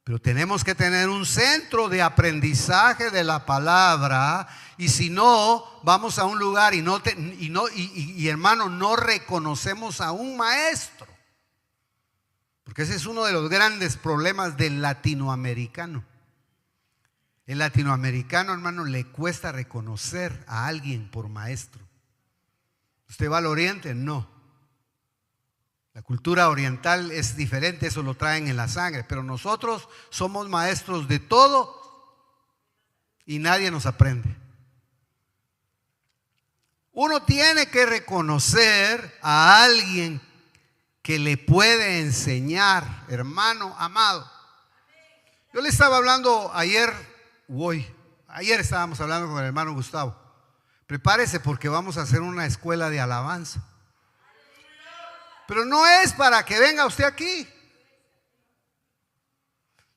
Pero tenemos que tener un centro de aprendizaje de la palabra. Y si no, vamos a un lugar y hermano, no reconocemos a un maestro. Porque ese es uno de los grandes problemas del latinoamericano. El latinoamericano, hermano, le cuesta reconocer a alguien por maestro. ¿Usted va al oriente? No. La cultura oriental es diferente, eso lo traen en la sangre. Pero nosotros somos maestros de todo y nadie nos aprende. Uno tiene que reconocer a alguien que le puede enseñar, hermano amado. Yo le estaba hablando ayer estábamos hablando con el hermano Gustavo. Prepárese porque vamos a hacer una escuela de alabanza. Pero no es para que venga usted aquí.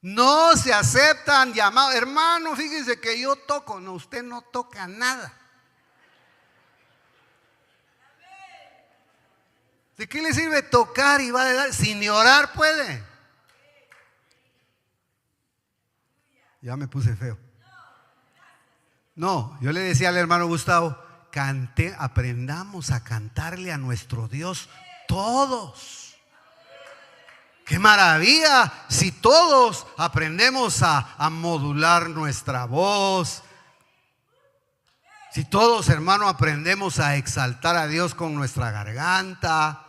No se aceptan llamados. Hermano, fíjese que yo toco. No, usted no toca nada. ¿De qué le sirve tocar y va a dar? Si ni orar puede. Ya me puse feo. No, yo le decía al hermano Gustavo, aprendamos a cantarle a nuestro Dios todos. ¡Qué maravilla! Si todos aprendemos a modular nuestra voz, si todos, hermano, aprendemos a exaltar a Dios con nuestra garganta,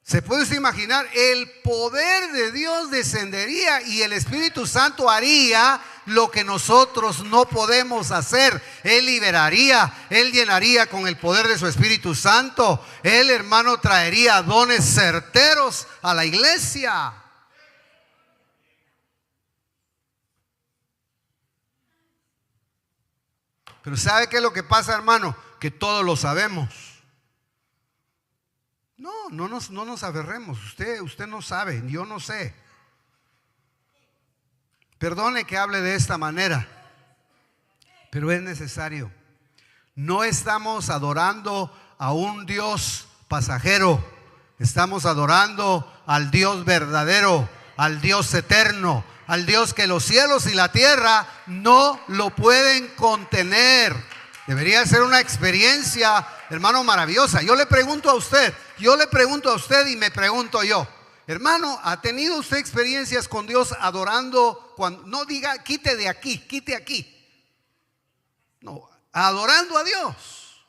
¿se puede usted imaginar? El poder de Dios descendería y el Espíritu Santo haría lo que nosotros no podemos hacer. Él liberaría, Él llenaría con el poder de su Espíritu Santo. Él, hermano, traería dones certeros a la iglesia. Pero ¿sabe qué es lo que pasa, hermano? Que todos lo sabemos. No nos aferremos. Usted no sabe, yo no sé. Perdone que hable de esta manera, pero es necesario. No estamos adorando a un Dios pasajero, estamos adorando al Dios verdadero, al Dios eterno, al Dios que los cielos y la tierra no lo pueden contener. Debería ser una experiencia, hermano, maravillosa. Yo le pregunto a usted y me pregunto yo, hermano, ¿ha tenido usted experiencias con Dios adorando? Cuando, no diga quite de aquí, quite aquí. No, adorando a Dios.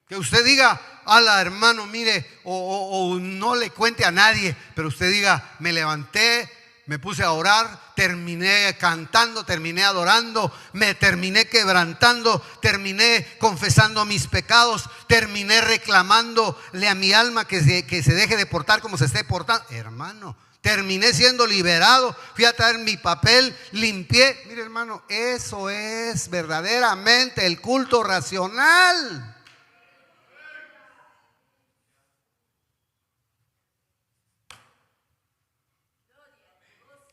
Que usted diga, ala, hermano, mire, o no le cuente a nadie, pero usted diga, me levanté, me puse a orar, terminé cantando, terminé adorando, me terminé quebrantando, terminé confesando mis pecados, terminé reclamándole a mi alma que se deje de portar como se esté portando. Hermano, terminé siendo liberado, fui a traer mi papel, limpié. Mire, hermano, eso es verdaderamente el culto racional.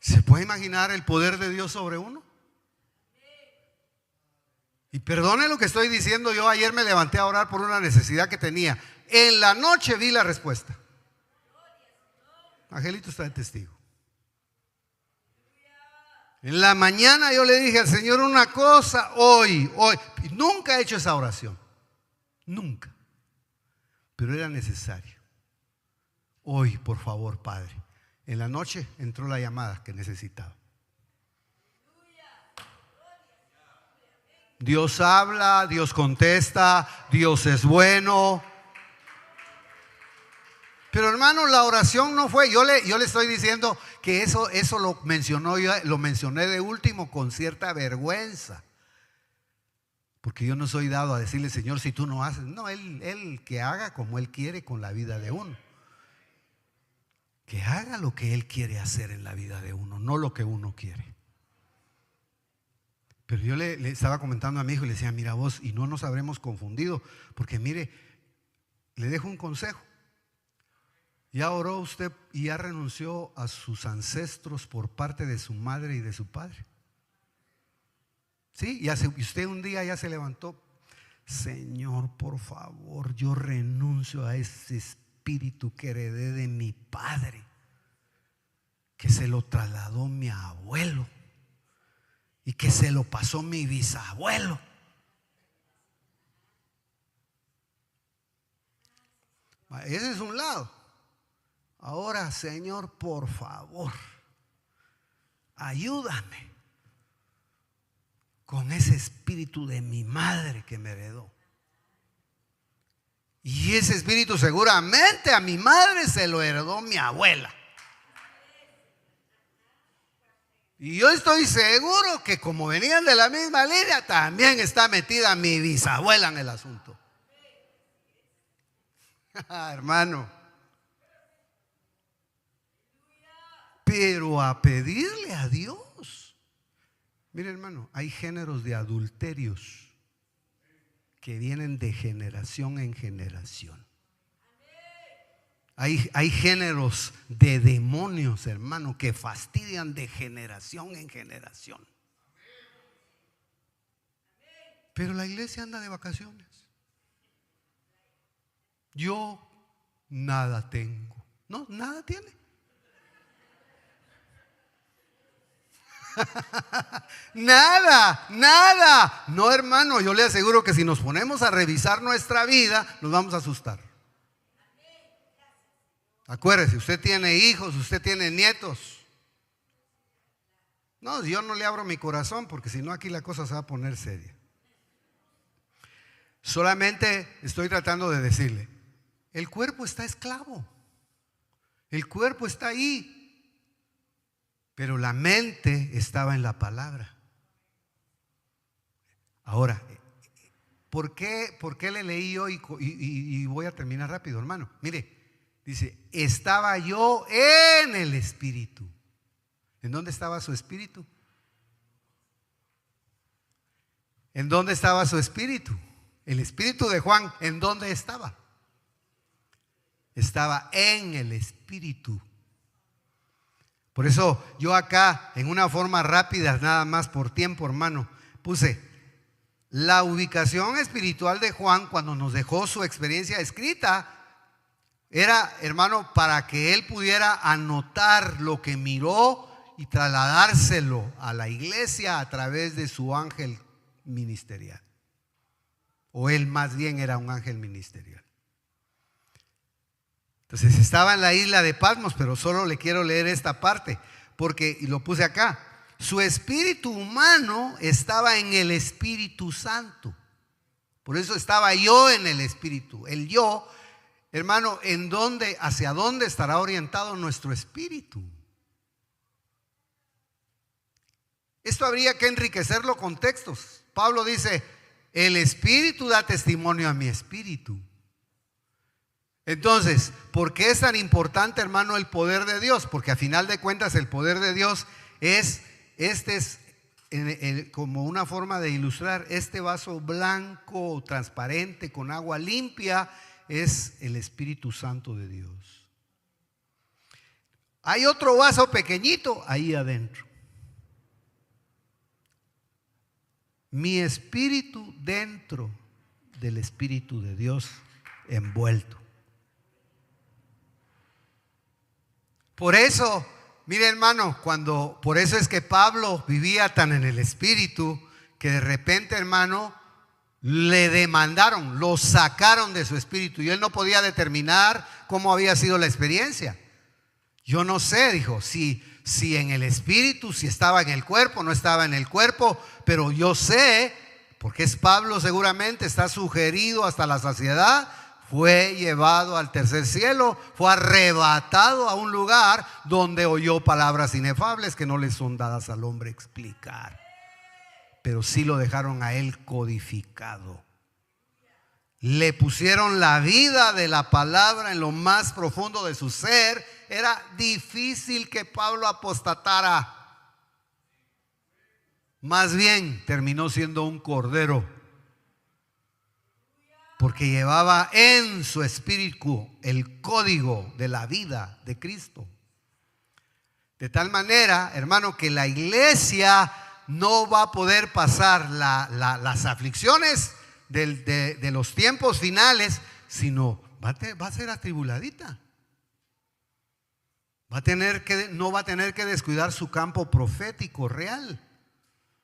¿Se puede imaginar el poder de Dios sobre uno? Y perdone lo que estoy diciendo, yo ayer me levanté a orar por una necesidad que tenía. En la noche vi la respuesta. Angelito está de testigo. En la mañana yo le dije al Señor una cosa, hoy. Nunca he hecho esa oración. Nunca. Pero era necesario. Hoy, por favor, Padre. En la noche entró la llamada que necesitaba. Dios habla, Dios contesta, Dios es bueno. Pero hermano, la oración no fue. Yo le estoy diciendo que eso lo mencioné de último con cierta vergüenza. Porque yo no soy dado a decirle, Señor, si tú no haces. No, Él que haga como Él quiere con la vida de uno. Que haga lo que Él quiere hacer en la vida de uno, no lo que uno quiere. Pero yo le estaba comentando a mi hijo y le decía, mira vos, y no nos habremos confundido, porque mire, le dejo un consejo. Ya oró usted y ya renunció a sus ancestros por parte de su madre y de su padre. Sí, y usted un día ya se levantó, Señor, por favor, yo renuncio a ese espíritu que heredé de mi padre, que se lo trasladó mi abuelo y que se lo pasó mi bisabuelo. Ese es un lado. Ahora, Señor, por favor, ayúdame con ese espíritu de mi madre que me heredó. Y ese espíritu seguramente a mi madre se lo heredó mi abuela. Y yo estoy seguro que como venían de la misma línea, también está metida mi bisabuela en el asunto. Hermano. Pero a pedirle a Dios. Mire, hermano, hay géneros de adulterios que vienen de generación en generación. Hay géneros de demonios, hermano, que fastidian de generación en generación. Pero la iglesia anda de vacaciones. Yo nada tengo. No, nada tiene. Nada, nada. No, hermano, yo le aseguro que si nos ponemos a revisar nuestra vida, nos vamos a asustar. Acuérdese, usted tiene hijos, usted tiene nietos. No, yo no le abro mi corazón porque si no aquí la cosa se va a poner seria. Solamente estoy tratando de decirle, el cuerpo está esclavo. El cuerpo está ahí. Pero la mente estaba en la palabra. Ahora, ¿por qué le leí yo y voy a terminar rápido, hermano? Mire, dice, estaba yo en el Espíritu. ¿En dónde estaba su espíritu? ¿En dónde estaba su espíritu? El espíritu de Juan, ¿en dónde estaba? Estaba en el Espíritu. Por eso yo acá, en una forma rápida, nada más por tiempo, hermano, puse la ubicación espiritual de Juan cuando nos dejó su experiencia escrita. Era, hermano, para que él pudiera anotar lo que miró y trasladárselo a la iglesia a través de su ángel ministerial. O él más bien era un ángel ministerial. Entonces estaba en la isla de Patmos, pero solo le quiero leer esta parte, porque, y lo puse acá, su espíritu humano estaba en el Espíritu Santo. Por eso estaba yo en el Espíritu. El yo, hermano, hacia dónde estará orientado nuestro espíritu. Esto habría que enriquecerlo con textos. Pablo dice, el Espíritu da testimonio a mi espíritu. Entonces, ¿por qué es tan importante, hermano, el poder de Dios? Porque a final de cuentas el poder de Dios es como una forma de ilustrar, este vaso blanco, transparente, con agua limpia, es el Espíritu Santo de Dios. Hay otro vaso pequeñito ahí adentro. Mi espíritu dentro del Espíritu de Dios envuelto. Por eso, mire hermano, por eso es que Pablo vivía tan en el Espíritu que de repente, hermano, le demandaron, lo sacaron de su espíritu y él no podía determinar cómo había sido la experiencia. Yo no sé, dijo, si en el espíritu, si estaba en el cuerpo, no estaba en el cuerpo, pero yo sé, porque es Pablo seguramente, está sugerido hasta la saciedad, fue llevado al tercer cielo, fue arrebatado a un lugar donde oyó palabras inefables que no le son dadas al hombre explicar, pero sí lo dejaron a él codificado. Le pusieron la vida de la palabra en lo más profundo de su ser. Era difícil que Pablo apostatara. Más bien terminó siendo un cordero, porque llevaba en su espíritu el código de la vida de Cristo. De tal manera, hermano, que la iglesia no va a poder pasar las aflicciones de los tiempos finales, sino va a ser atribuladita. No va a tener que descuidar su campo profético real,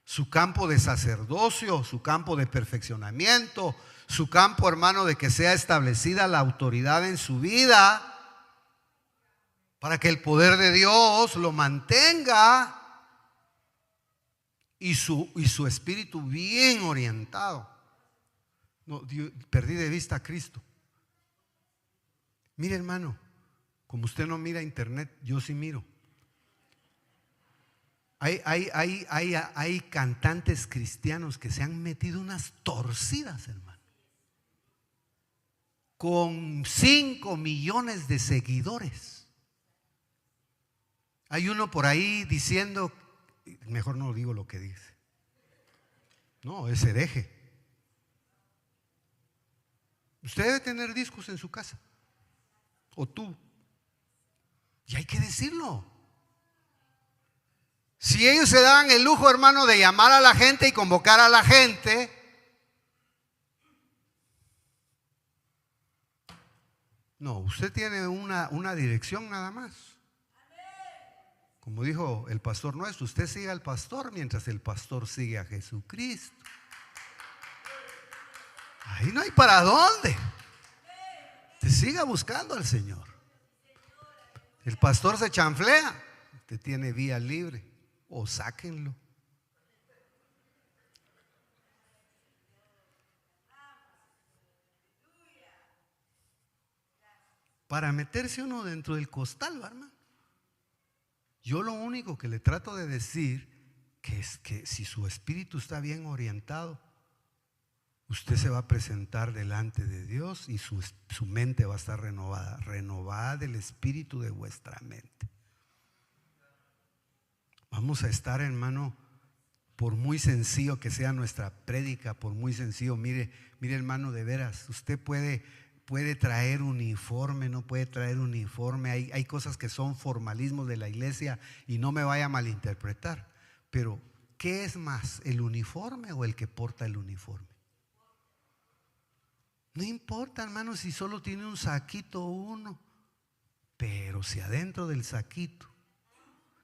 su campo de sacerdocio, su campo de perfeccionamiento, su campo, hermano, de que sea establecida la autoridad en su vida, para que el poder de Dios lo mantenga y su espíritu bien orientado. No, perdí de vista a Cristo. Mire, hermano, como usted no mira internet, yo sí miro. Hay cantantes cristianos que se han metido unas torcidas, hermano, con 5 millones de seguidores. Hay uno por ahí diciendo, mejor no digo lo que dice. No, es hereje. Usted debe tener discos en su casa, o tú, y hay que decirlo. Si ellos se daban el lujo, hermano, de llamar a la gente y convocar a la gente, No, usted tiene una dirección nada más. Como dijo el pastor nuestro, usted sigue al pastor mientras el pastor sigue a Jesucristo. Ahí no hay para dónde. Te siga buscando al Señor. El pastor se chanflea, usted tiene vía libre, o sáquenlo. Para meterse uno dentro del costal, hermano. Yo lo único que le trato de decir que es que si su espíritu está bien orientado, usted se va a presentar delante de Dios y su mente va a estar renovada del espíritu de vuestra mente. Vamos a estar, hermano, por muy sencillo que sea nuestra prédica, por muy sencillo, mire hermano, de veras, usted puede traer uniforme, no puede traer uniforme, hay cosas que son formalismos de la iglesia y no me vaya a malinterpretar, pero ¿qué es más, el uniforme o el que porta el uniforme? No importa, hermano, si solo tiene un saquito uno, pero si adentro del saquito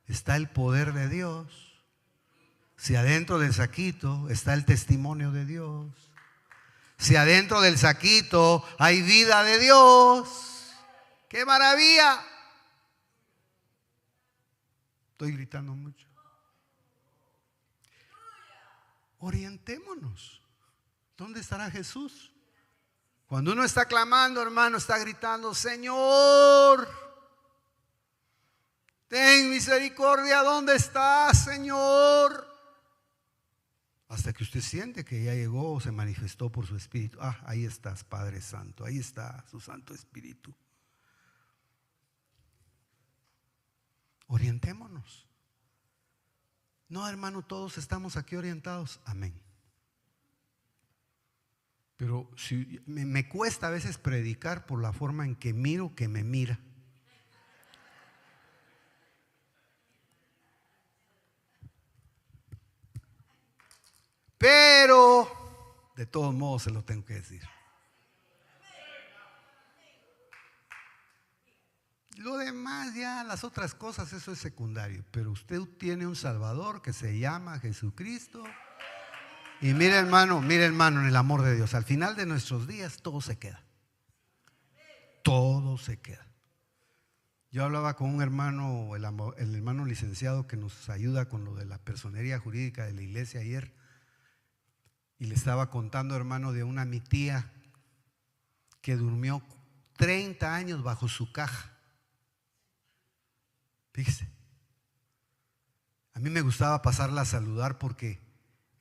está el poder de Dios, si adentro del saquito está el testimonio de Dios, si adentro del saquito hay vida de Dios, ¡qué maravilla! Estoy gritando mucho. Orientémonos. ¿Dónde estará Jesús? Cuando uno está clamando, hermano, está gritando: Señor, ten misericordia, ¿dónde estás, Señor? Hasta que usted siente que ya llegó o se manifestó por su Espíritu. Ah, ahí estás, Padre Santo, ahí está su Santo Espíritu. Orientémonos. No, hermano, todos estamos aquí orientados. Amén. Pero si me cuesta a veces predicar por la forma en que miro que me mira. Pero de todos modos se lo tengo que decir. Lo demás, ya las otras cosas, eso es secundario. Pero usted tiene un Salvador que se llama Jesucristo. Y mire hermano, en el amor de Dios, al final de nuestros días todo se queda. Todo se queda. Yo hablaba con un hermano, el hermano licenciado que nos ayuda con lo de la personería jurídica de la iglesia ayer. Y le estaba contando, hermano, de mi tía que durmió 30 años bajo su caja. Fíjese, a mí me gustaba pasarla a saludar porque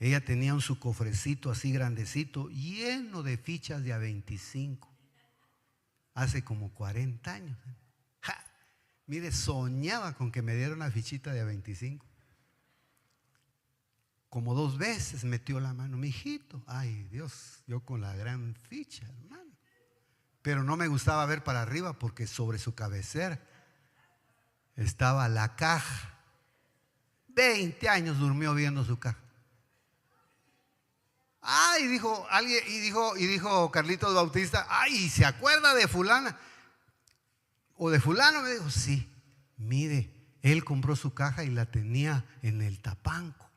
ella tenía su cofrecito así grandecito, lleno de fichas de A25. Hace como 40 años. ¡Ja! Mire, soñaba con que me diera una fichita de A25. Como 2 veces metió la mano, mi hijito. Ay, Dios, yo con la gran ficha, hermano. Pero no me gustaba ver para arriba porque sobre su cabecera estaba la caja. 20 años durmió viendo su caja. Ay, dijo alguien, y dijo Carlitos Bautista: ay, ¿se acuerda de fulana? O de fulano. Me dijo: sí, mire, él compró su caja y la tenía en el tapanco.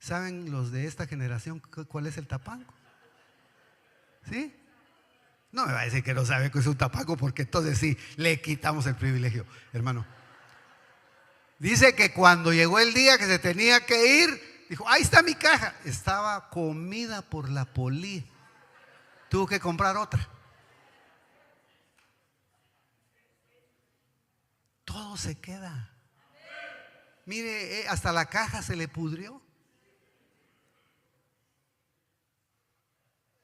¿Saben los de esta generación cuál es el tapanco? ¿Sí? No me va a decir que no sabe que es un tapanco, porque entonces sí, le quitamos el privilegio, hermano. Dice que cuando llegó el día que se tenía que ir, dijo: ahí está mi caja. Estaba comida por la polilla. Tuvo que comprar otra. Todo se queda. Mire, hasta la caja se le pudrió.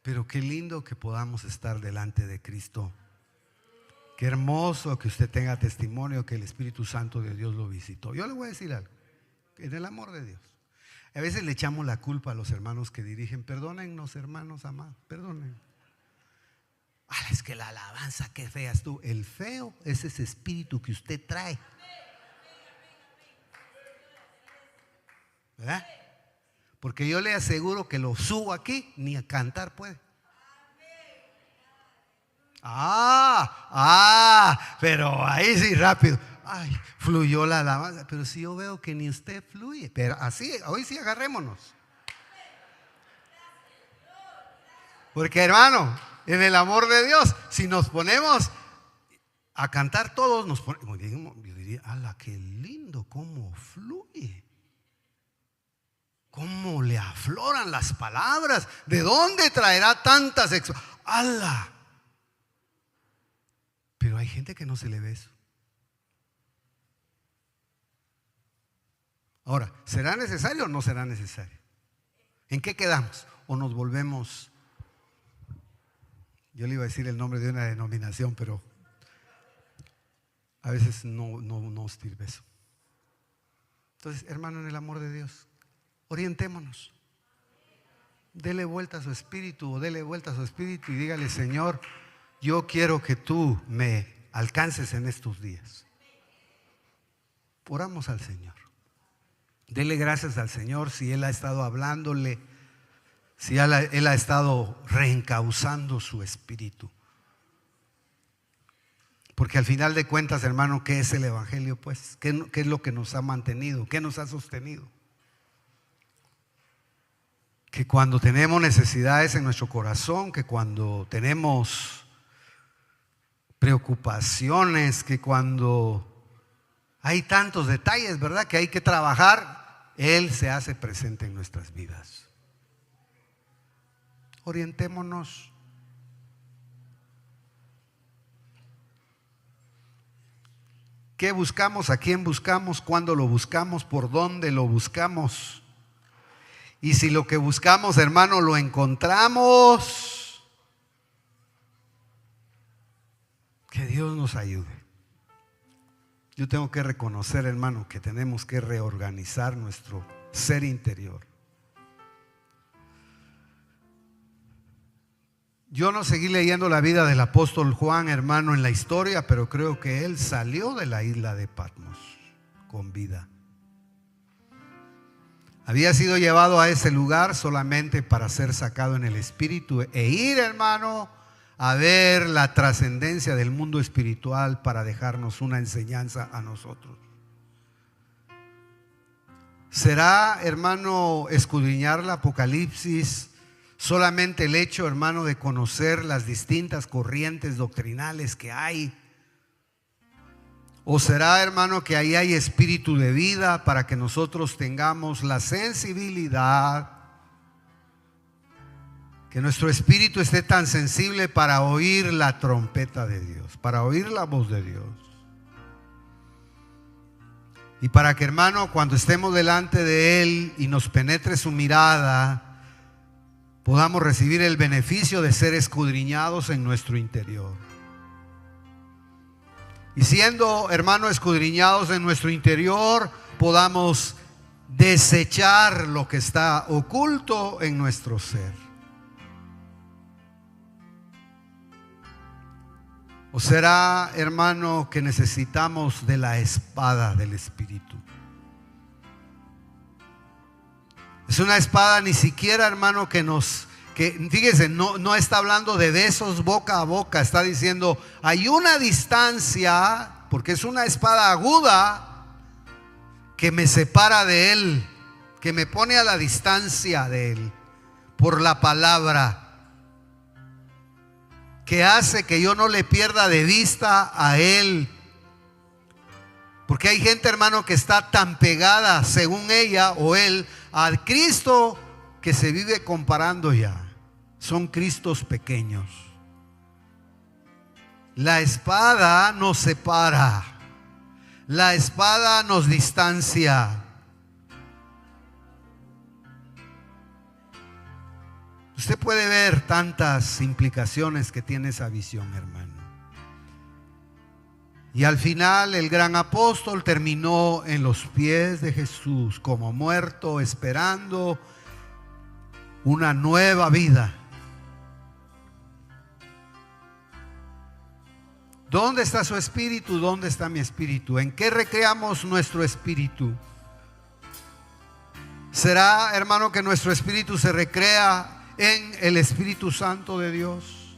Pero qué lindo que podamos estar delante de Cristo. Qué hermoso que usted tenga testimonio que el Espíritu Santo de Dios lo visitó. Yo le voy a decir algo, en el amor de Dios. A veces le echamos la culpa a los hermanos que dirigen. Perdónennos, hermanos amados, perdonen. Ah, es que la alabanza, qué fea es tú. El feo es ese espíritu que usted trae, ¿verdad? Porque yo le aseguro que lo subo aquí, ni a cantar puede. Pero ahí sí rápido. Ay, fluyó la alabanza. Pero si yo veo que ni usted fluye. Pero así, hoy sí agarrémonos. Porque hermano, en el amor de Dios, si nos ponemos a cantar todos, nos ponemos, yo diría, ala, qué lindo cómo fluye. Cómo le afloran las palabras. ¿De dónde traerá tantas ala? Pero hay gente que no se le ve eso. Ahora, ¿será necesario o no será necesario? ¿En qué quedamos? ¿O nos volvemos? Yo le iba a decir el nombre de una denominación, pero a veces no sirve eso. Entonces, hermano, en el amor de Dios, orientémonos. Dele vuelta a su espíritu o dele vuelta a su espíritu y dígale: Señor, yo quiero que tú me alcances en estos días. Oramos al Señor. Dele gracias al Señor si Él ha estado hablándole, si Él ha estado reencauzando su espíritu. Porque al final de cuentas, hermano, ¿qué es el Evangelio? Pues, ¿qué es lo que nos ha mantenido? ¿Qué nos ha sostenido? Que cuando tenemos necesidades en nuestro corazón, que cuando tenemos preocupaciones, que cuando hay tantos detalles, ¿verdad?, que hay que trabajar, Él se hace presente en nuestras vidas. Orientémonos. ¿Qué buscamos? ¿A quién buscamos? ¿Cuándo lo buscamos? ¿Por dónde lo buscamos? Y si lo que buscamos, hermano, lo encontramos, que Dios nos ayude. Yo tengo que reconocer, hermano, que tenemos que reorganizar nuestro ser interior. Yo no seguí leyendo la vida del apóstol Juan, hermano, en la historia, pero creo que él salió de la isla de Patmos con vida. Había sido llevado a ese lugar solamente para ser sacado en el espíritu e ir, hermano, a ver la trascendencia del mundo espiritual para dejarnos una enseñanza a nosotros. ¿Será, hermano, escudriñar el Apocalipsis solamente el hecho, hermano, de conocer las distintas corrientes doctrinales que hay? ¿O será, hermano, que ahí hay espíritu de vida para que nosotros tengamos la sensibilidad, que nuestro espíritu esté tan sensible para oír la trompeta de Dios, para oír la voz de Dios? Y para que, hermano, cuando estemos delante de Él y nos penetre su mirada, podamos recibir el beneficio de ser escudriñados en nuestro interior. Y siendo, hermano, escudriñados en nuestro interior, podamos desechar lo que está oculto en nuestro ser. ¿O será, hermano, que necesitamos de la espada del Espíritu? Es una espada ni siquiera, hermano, que fíjese, no está hablando de besos boca a boca. Está diciendo, hay una distancia, porque es una espada aguda que me separa de Él, que me pone a la distancia de Él por la palabra, que hace que yo no le pierda de vista a Él. Porque hay gente, hermano, que está tan pegada, según ella o él, al Cristo, que se vive comparando ya. Son Cristos pequeños. La espada nos separa. La espada nos distancia. Usted puede ver tantas implicaciones que tiene esa visión, hermano. Y al final el gran apóstol terminó en los pies de Jesús como muerto, esperando una nueva vida. ¿Dónde está su espíritu? ¿Dónde está mi espíritu? ¿En qué recreamos nuestro espíritu? ¿Será, hermano, que nuestro espíritu se recrea en el Espíritu Santo de Dios?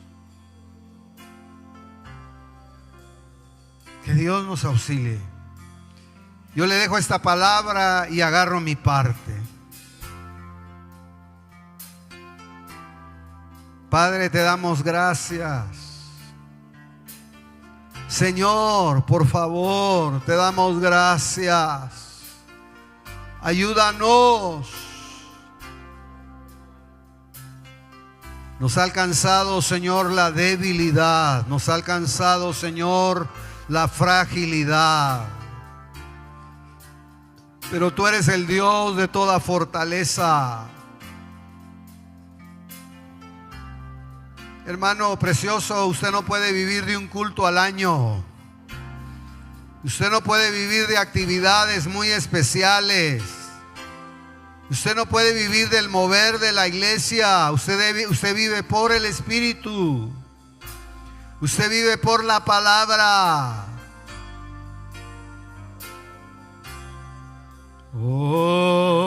Que Dios nos auxilie. Yo le dejo esta palabra y agarro mi parte. Padre, te damos gracias. Señor, por favor, te damos gracias. Ayúdanos. Nos ha alcanzado, Señor, la debilidad. Nos ha alcanzado, Señor, la fragilidad. Pero tú eres el Dios de toda fortaleza. Hermano precioso, usted no puede vivir de un culto al año. Usted no puede vivir de actividades muy especiales. Usted no puede vivir del mover de la iglesia. Usted vive por el Espíritu. Usted vive por la palabra. Oh,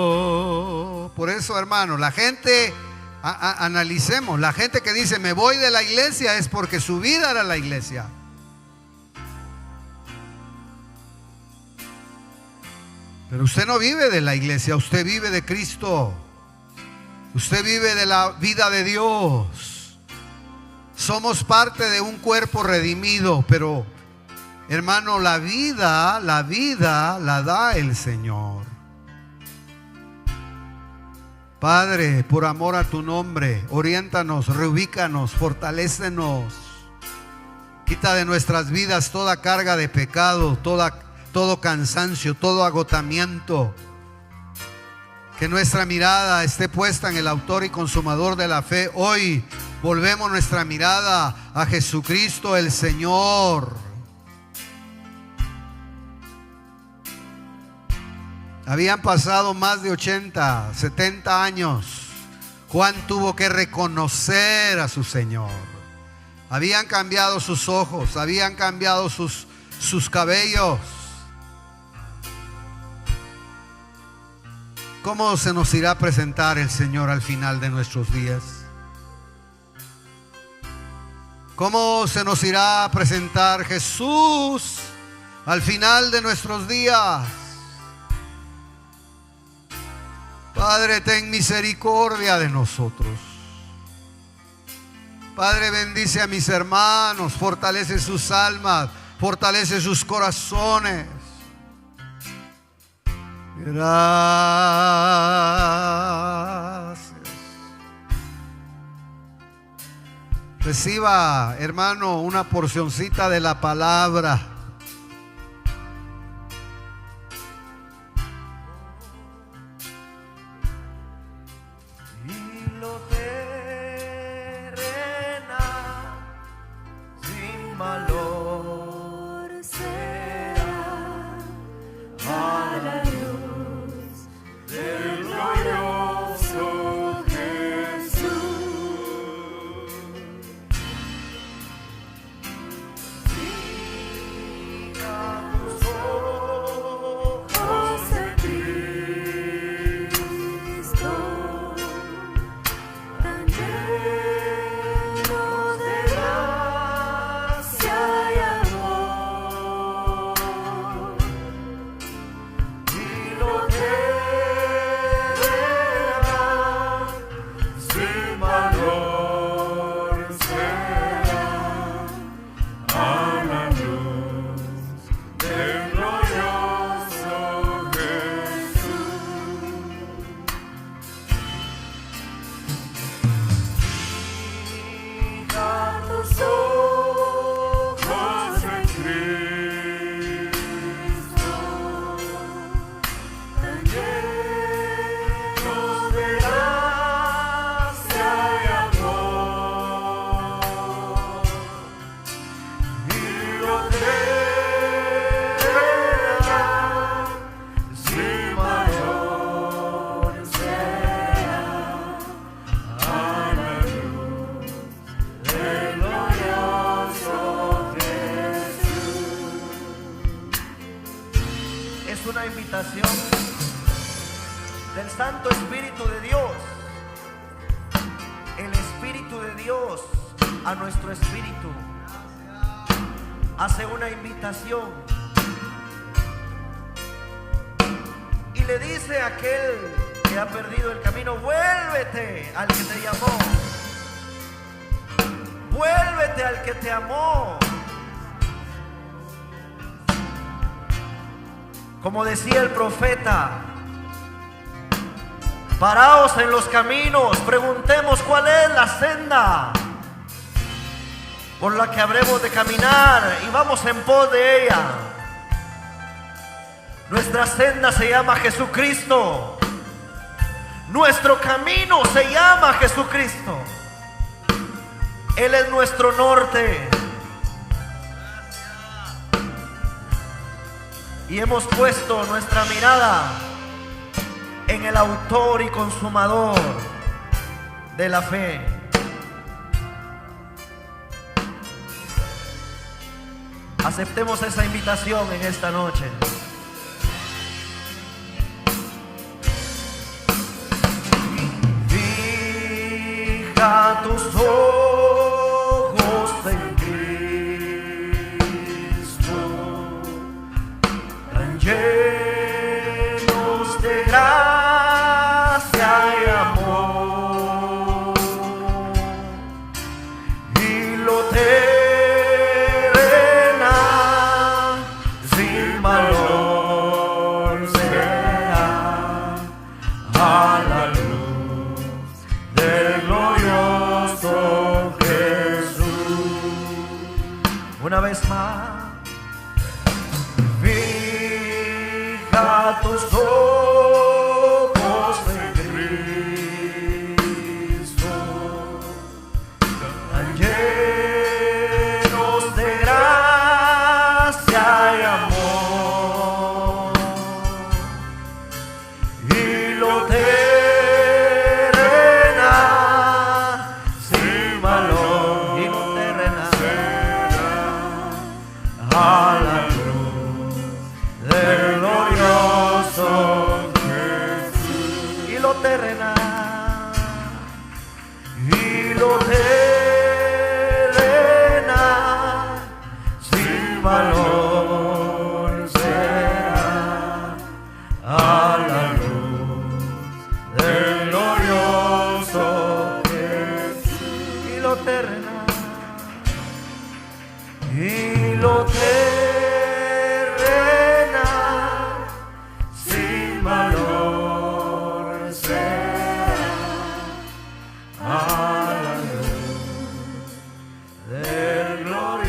por eso, hermano, la gente, analicemos, la gente que dice me voy de la iglesia es porque su vida era la iglesia. Pero usted no vive de la iglesia, usted vive de Cristo. Usted vive de la vida de Dios. Somos parte de un cuerpo redimido, pero hermano, la vida la da el Señor. Padre, por amor a tu nombre, oriéntanos, reubícanos, fortalécenos. Quita de nuestras vidas toda carga de pecado, todo cansancio, todo agotamiento. Que nuestra mirada esté puesta en el autor y consumador de la fe. Hoy volvemos nuestra mirada a Jesucristo el Señor. Habían pasado más de 80, 70 años. Juan tuvo que reconocer a su Señor. Habían cambiado sus ojos, habían cambiado sus cabellos. ¿Cómo se nos irá a presentar el Señor al final de nuestros días? ¿Cómo se nos irá a presentar Jesús al final de nuestros días? Padre, ten misericordia de nosotros. Padre, bendice a mis hermanos, fortalece sus almas, fortalece sus corazones. Gracias. Reciba, hermano, una porcioncita de la palabra. Del Santo Espíritu de Dios, el Espíritu de Dios a nuestro espíritu, hace una invitación y le dice a aquel que ha perdido el camino: vuélvete al que te llamó, vuélvete al que te amó. Como decía el profeta, paraos en los caminos, preguntemos cuál es la senda por la que habremos de caminar y vamos en pos de ella. Nuestra senda se llama Jesucristo. Nuestro camino se llama Jesucristo. Él es nuestro norte. Y hemos puesto nuestra mirada en el autor y consumador de la fe. Aceptemos esa invitación en esta noche. Fija tus ojos en Cristo, tan llenos de gracia y amor, y lo terrena sin valor será a la luz del glorioso Jesús. Una vez más, fija tus ojos en Cristo, tan llenos de gracia y amor, y lo terrena sin valor, y lo terrena a la luz del glorioso Jesús. Y lo terrena, y lo terrena sin valor será a la luz del glorioso Jesús. Y lo terrena, y lo terrena sin valor será a la luz del glorioso